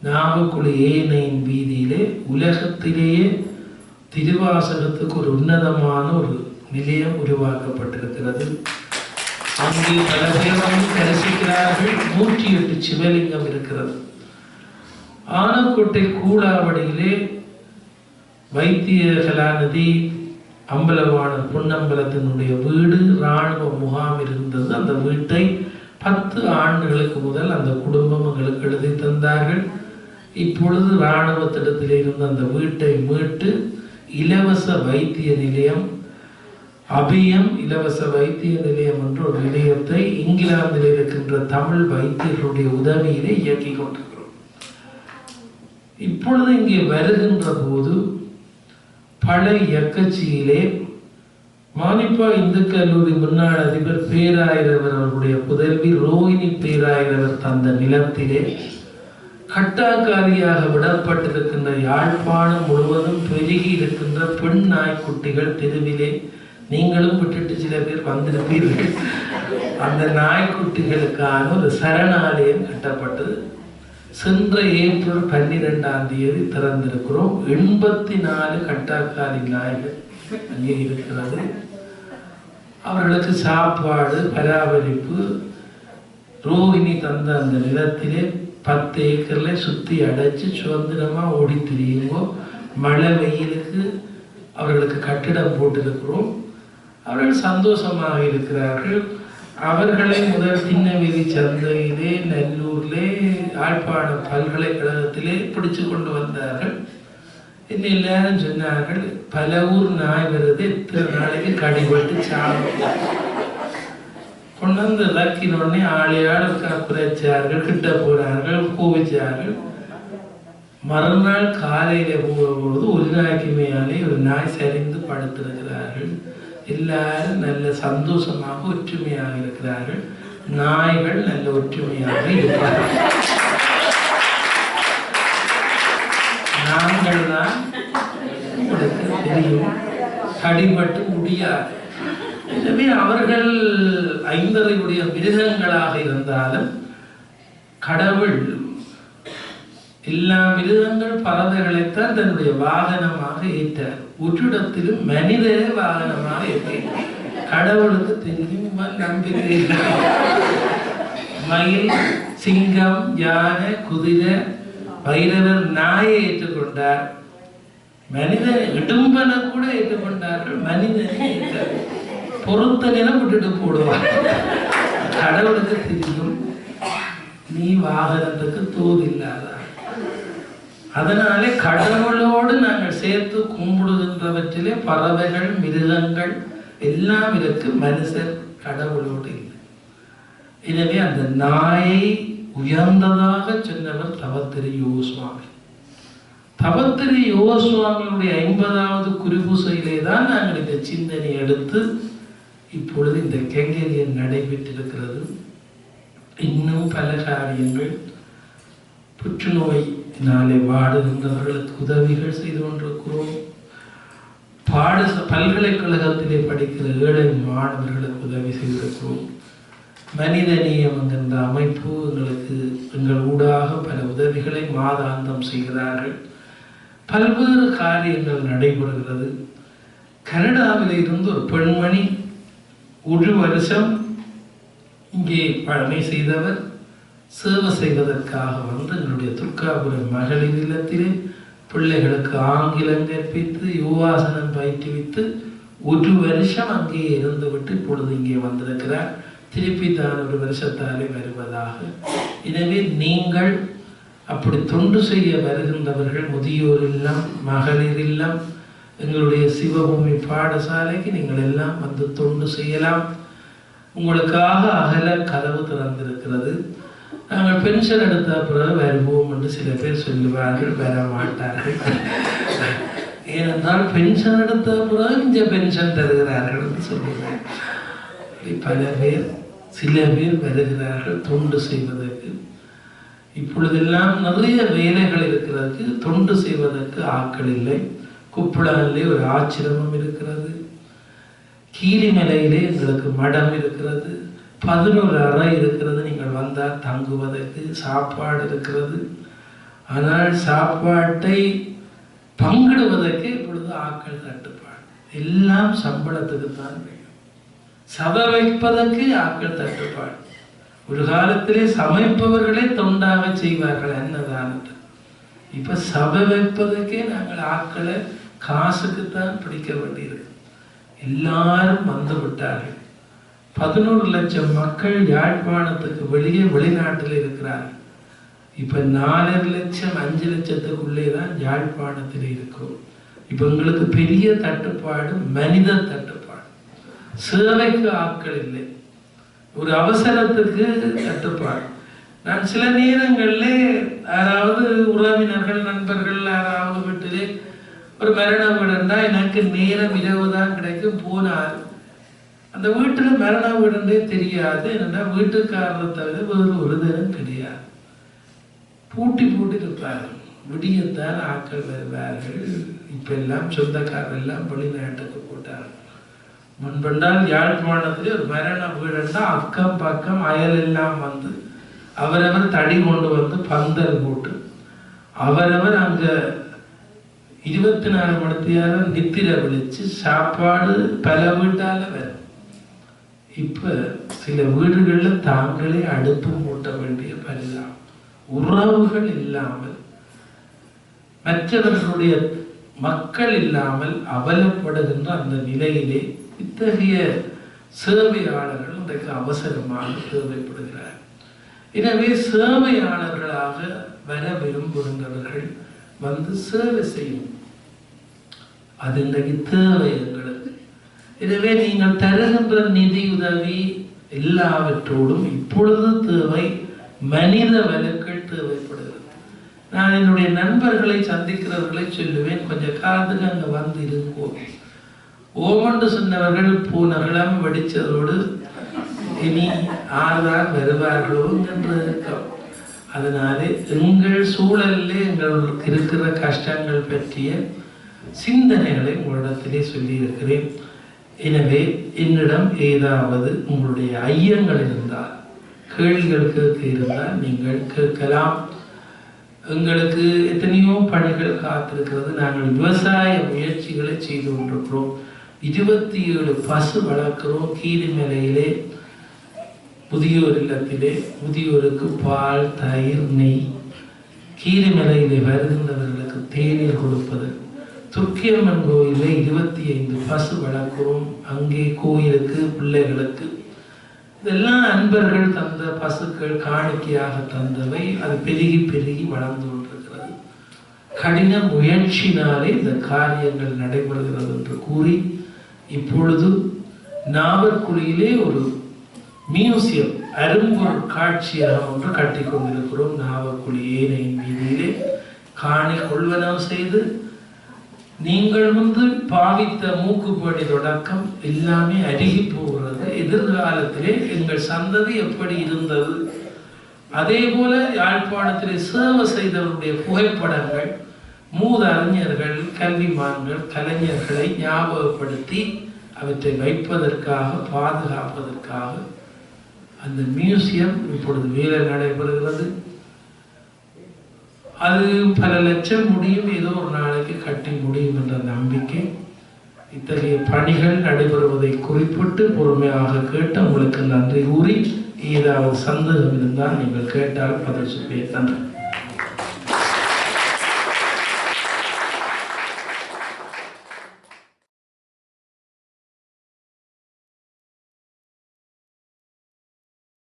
நாவக்குழி ஏனையின் வீதியிலே உலகத்திலேயே திருவாசகத்துக்கு ஒரு உன்னதமான ஒரு நிலையம் உருவாக்கப்பட்டிருக்கிறது. அங்கே பல பேர் வந்து தரிசிக்கிறார்கள். 108 சிவலிங்கம் இருக்கிறது. ஆனக்கோட்டை கூடாவடியிலே வைத்திய கலாநிதி அம்பலவாணர் பொன்னம்பலத்தினுடைய வீடு இராணுவ முகாம் இருந்தது. அந்த வீட்டை 10 ஆண்டுகளுக்கு முதல் அந்த குடும்பம் எங்களுக்கு எழுதி தந்தார்கள். இப்பொழுது இராணுவத்திடத்தில் இருந்த அந்த வீட்டை மீட்டு இலவச வைத்திய நிலையம், அபியம் இலவச வைத்திய நிலையம் என்ற ஒரு நிலையத்தை இங்கிலாந்தில் இருக்கின்ற தமிழ் வைத்தியர்களுடைய உதவியிலே இயக்கி கொண்டிருக்கிறோம். இப்பொழுது இங்கே வருகின்ற போது பழைய இயக்கச்சியிலே மானிப்பா இந்து கல்லூரி முன்னாள் அதிபர் பேராயிரவர் அவர்களுடைய புதல்வி ரோஹிணி பேராயிரவர் தந்த நிலத்திலே கட்டாக்காரியாக விடப்பட்டிருக்கின்ற யாழ்ப்பாணம் முழுவதும் பெருகி இருக்கின்ற பெண் நாய்க்குட்டிகள் தெருவிலே நீங்களும் விட்டுட்டு சில பேர் வந்திருப்பீர்கள். அந்த நாய்க்குட்டிகளுக்கான ஒரு சரணாலயம் கட்டப்பட்டது. சென்ற ஏப்ரல் 12ஆம் தேதி திறந்திருக்கிறோம். 84 கட்டாக்காரி நாய்கள் அங்கே இருக்கிறது. அவர்களுக்கு சாப்பாடு, பராமரிப்பு. ரோஹிணி தந்த அந்த நிலத்திலே 10 ஏக்கர்ல சுத்தி அடைச்சு சுதந்திரமா ஓடி திரியுங்கோ. மழை வெயிலுக்கு அவர்களுக்கு கட்டிடம் போட்டிருக்கிறோம். அவர்கள் சந்தோஷமாக இருக்கிறார்கள். அவர்களை முதல் திண்ணவெளி சந்தையிலே, நல்லூரிலே, யாழ்ப்பாணம் பல்கலைக்கழகத்திலே பிடிச்சு கொண்டு வந்தார்கள். இன்னும் எல்லாரும் சொன்னார்கள், பல ஊர் நாய் வருது, எத்தனை நாளைக்கு கடிபட்டு சாப்பிட்டு கொண்டு வந்து இறக்கினோடனே ஆளையாடு குறைச்சார்கள், கிட்ட போனார்கள், கோவிச்சார்கள். மறுநாள் காலையில போகும்போது ஒரு நாய்க்கு மேலே ஒரு நாய் சரிந்து படுத்திருக்கிறார்கள். எல்லாரும் நல்ல சந்தோஷமாக ஒற்றுமையாக இருக்கிறார்கள். நாய்கள் நல்ல ஒற்றுமையாக இருக்கிறார்கள். நாங்கள் தான் உங்களுக்கு தெரியும் கடிபட்டு முடியாது. எனவே அவர்கள் 5.5 மிருகங்களாக இருந்தாலும் கடவுள் எல்லா மிருகங்கள் பறவைகளைத்தான் தன்னுடைய வாகனமாக ஏற்றார். உற்றிடத்திலும் மனிதரே வாகனமாக ஏற்றார். கடவுளுக்கு தெரியும் நம்பிக்கை. மயில், சிங்கம், யானை, குதிரை, பைரவர் நாயை ஏற்றுக்கொண்டார். மனிதனை இடும்பனை கூட ஏற்றுக்கொண்டார்கள். மனிதனை ஏற்றார். பொறுத்த நிலம் விட்டுட்டு போடுவார். கடவுளுக்கு தெரியும் நீ வாகனத்துக்கு தோது இல்லாத. அதனாலே கடவுளோடு நாங்கள் சேர்த்து கும்பிடுகின்றவற்றிலே பறவைகள், மிருகங்கள் எல்லாம் இருக்கு. மனுஷர் கடவுளோடு இல்லை. எனவே அந்த நாயை உயர்ந்ததாக சொன்னவர் தவத்திரு யோசுவாமி. தவத்திரு யோசுவாமியுடைய 50வது குருபூசையிலே தான் நாங்கள் இந்த சிந்தனை எடுத்து இப்பொழுது இந்த கைங்கரியம் நடைபெற்றிருக்கிறது. இன்னும் பல காரியங்கள் புற்றுநோயினாலே வாடுகின்றவர்களுக்கு உதவிகள் செய்து கொண்டிருக்கிறோம். பல்கலைக்கழகத்திலே படிக்கிற ஏழை மாணவர்களுக்கு உதவி செய்திருக்கிறோம். மனிதநேயம் என்கின்ற அமைப்பு எங்கள் ஊடாக பல உதவிகளை மாதாந்தம் செய்கிறார்கள். பல்வேறு காரியங்கள் நடைபெறுகிறது. கனடாவில் இருந்து ஒரு பெண்மணி 1 வருஷம் இங்கே பழமை செய்தவர் சேவை செய்வதற்காக வந்து எங்களுடைய துர்காபுரம் மகளிர் இல்லத்திலே பிள்ளைகளுக்கு ஆங்கிலம் கற்பித்து யோகாசனம் பயிற்றுவித்து 1 வருஷம் அங்கே இருந்துவிட்டு இப்பொழுது இங்கே வந்திருக்கிறார். திருப்பி தான் 1 வருஷத்தாலே வருவதாக. எனவே நீங்கள் அப்படி தொண்டு செய்ய வருகின்றவர்கள் முதியோர் இல்லம், மகளிர் இல்லம், எங்களுடைய சிவபூமி பாடசாலைக்கு நீங்கள் எல்லாம் வந்து தொண்டு செய்யலாம். உங்களுக்காக அகல கதவு திறந்திருக்கிறது. நாங்கள் பென்ஷன் எடுத்த பிறகு வருவோம் என்று சில பேர் சொல்லுவார்கள், வர மாட்டார்கள். ஏனென்றால் பென்ஷன் எடுத்த பிறகு இங்கே பென்ஷன் தருகிறார்கள் என்று சொல்லுவார்கள். பல பேர், சில பேர் வருகிறார்கள் தொண்டு செய்வதற்கு. இப்பொழுதெல்லாம் நிறைய வேலைகள் இருக்கிறதுக்கு, தொண்டு செய்வதற்கு ஆட்கள் இல்லை. குப்புளானிலே ஒரு ஆச்சிரமம் இருக்கிறது, கீரிமலையிலே எங்களுக்கு மடம் இருக்கிறது, 11 அறை இருக்கிறது. நீங்கள் வந்தால் தங்குவதற்கு சாப்பாடு இருக்கிறது. ஆனால் சாப்பாட்டை பங்கிடுவதற்கு இப்பொழுது ஆட்கள் தட்டுப்பாடு. எல்லாம் சம்பளத்துக்கு தான் வேணும். சபை வைப்பதற்கு ஆட்கள் தட்டுப்பாடு. ஒரு காலத்திலே சமைப்பவர்களே தொண்டாக செய்வார்கள் அன்னதானத்தை. இப்ப சபை வைப்பதற்கே நாங்கள் ஆட்களை காசுக்குத்தான் பிடிக்க வேண்டியிருக்கு. எல்லாரும் வந்து விட்டார்கள். 11 லட்சம் மக்கள் யாழ்ப்பாணத்துக்கு வெளியே வெளிநாட்டில் இருக்கிறார்கள். இப்ப 4 லட்சம் 5 லட்சத்துக்குள்ளே தான் யாழ்ப்பாணத்தில் இருக்கும். இப்ப எங்களுக்கு பெரிய தட்டுப்பாடு மனித தட்டுப்பாடு. சேவைக்கு ஆட்கள் இல்லை, ஒரு அவசரத்துக்கு தட்டுப்பாடு. நான் சில நேரங்களில் யாராவது உறவினர்கள் நண்பர்கள் யாராவது வீட்டிலே ஒரு மரணம் வீடுண்டா எனக்கு நேரம் இரவு தான் கிடைக்கும். போனால் அந்த வீட்டில் மரண வீடுன்றே தெரியாது. என்னென்னா வீட்டுக்காரரை தவிர வேறு ஒரு தினம் கிடையாது. பூட்டி இருப்பார்கள். விடியத்தான் ஆட்கள் வருவார்கள். இப்ப எல்லாம் சொந்தக்காரர் எல்லாம் வெளிநாட்டுக்கு போட்டார்கள். முன்பென்றால் யாழ்ப்பாணத்திலே ஒரு மரண வீடுண்டா அக்கம் பக்கம் அயல் எல்லாம் வந்து அவரவர் தடி கொண்டு வந்து பந்தல் போட்டு அவரவர் அங்க 24 மணி நேரம் நித்திரை விழிச்சு சாப்பாடு பல வீட்டால வரும். இப்ப சில வீடுகள்ல தாங்களே அடுப்பு மூட்ட வேண்டிய பரிதாபம். உறவுகள் இல்லாமல், மற்றவர்களுடைய மக்கள் இல்லாமல் அவலப்படுகின்ற அந்த நிலையிலே இத்தகைய சேவையாளர்கள் இன்றைக்கு அவசரமாக தேவைப்படுகிறார். எனவே சேவையாளர்களாக வர விரும்புகின்றவர்கள் வந்து சேவை செய்யும். அது இன்றைக்கு தேவை எங்களுக்கு. எனவே நீங்கள் தருகின்ற நிதி உதவி எல்லாவற்றோடும் இப்பொழுது தேவை மனித வலுக்கள் தேவைப்படுகிறது. நான் என்னுடைய நண்பர்களை சந்திக்கிறவர்களை சொல்லுவேன், கொஞ்சம் காலத்துக்கு அங்கே வந்து இருக்கோம். ஓமண்டு சொன்னவர்கள் போன கிழமை வெடித்ததோடு இனி ஆறுதான் வருவார்களோ என்று இருக்கும். அதனாலே எங்கள் சூழலில் எங்களுக்கு இருக்கிற கஷ்டங்கள் பற்றிய சிந்தனைகளை உங்களிடத்திலே சொல்லியிருக்கிறேன். எனவே என்னிடம் ஏதாவது உங்களுடைய ஐயங்கள் இருந்தால், கேள்விகள் கேட்க இருந்தால் நீங்கள் கேட்கலாம். எங்களுக்கு எத்தனையோ பணிகள் காத்திருக்கிறது. நாங்கள் விவசாய முயற்சிகளை செய்து கொண்டிருக்கிறோம். 27 பசு வளர்க்கிறோம். கீரிமலையிலே முதியோர் இல்லத்திலே முதியோருக்கு பால், தயிர், நெய், கீரிமலையிலே வருகின்றவர்களுக்கு தேநீர் கொடுப்பது. துர்க்கியம்மன் கோயிலே 25 பசு வளர்க்கிறோம். அங்கே கோயிலுக்கு பிள்ளைகளுக்கு இதெல்லாம் அன்பர்கள் தந்த பசுக்கள் காணிக்கையாக தந்தவை. அது பெருகி பெருகி வளர்ந்து கொண்டிருக்கிறது. கடின முயற்சினாலே இந்த காரியங்கள் நடைபெறுகிறது என்று கூறி இப்பொழுது நாவற்குழியிலே ஒரு மியூசியம், அரும்பொருள் காட்சியகம் ஒன்று கட்டி கொண்டிருக்கிறோம். நாவற்குழி ஏனையின் வீதியிலே காணி கொள்வனம் செய்து நீங்கள் வந்து பாவித்த மூக்குப்படி தொடக்கம் எல்லாமே அருகி போகிறது. எதிர்காலத்திலே எங்கள் சந்ததி எப்படி இருந்தது, அதே போல யாழ்ப்பாணத்திலே சேவை செய்தவருடைய புகைப்படங்கள், மூதறிஞர்கள், கல்விமான்கள், கலைஞர்களை ஞாபகப்படுத்தி அவற்றை வைப்பதற்காக, பாதுகாப்பதற்காக அந்த மியூசியம் இப்பொழுது வேலை நடைபெறுகிறது. அது பல லட்சம் முடியும், ஏதோ ஒரு நாளைக்கு கட்டி முடியும் என்ற நம்பிக்கை. இத்தகைய பணிகள் நடைபெறுவதை குறிப்பிட்டு பொறுமையாக கேட்டு உங்களுக்கு நன்றி கூறி, ஏதாவது சந்தேகம் இருந்தால் நீங்கள் கேட்டால் பதில் சொல்வேன். நன்றி.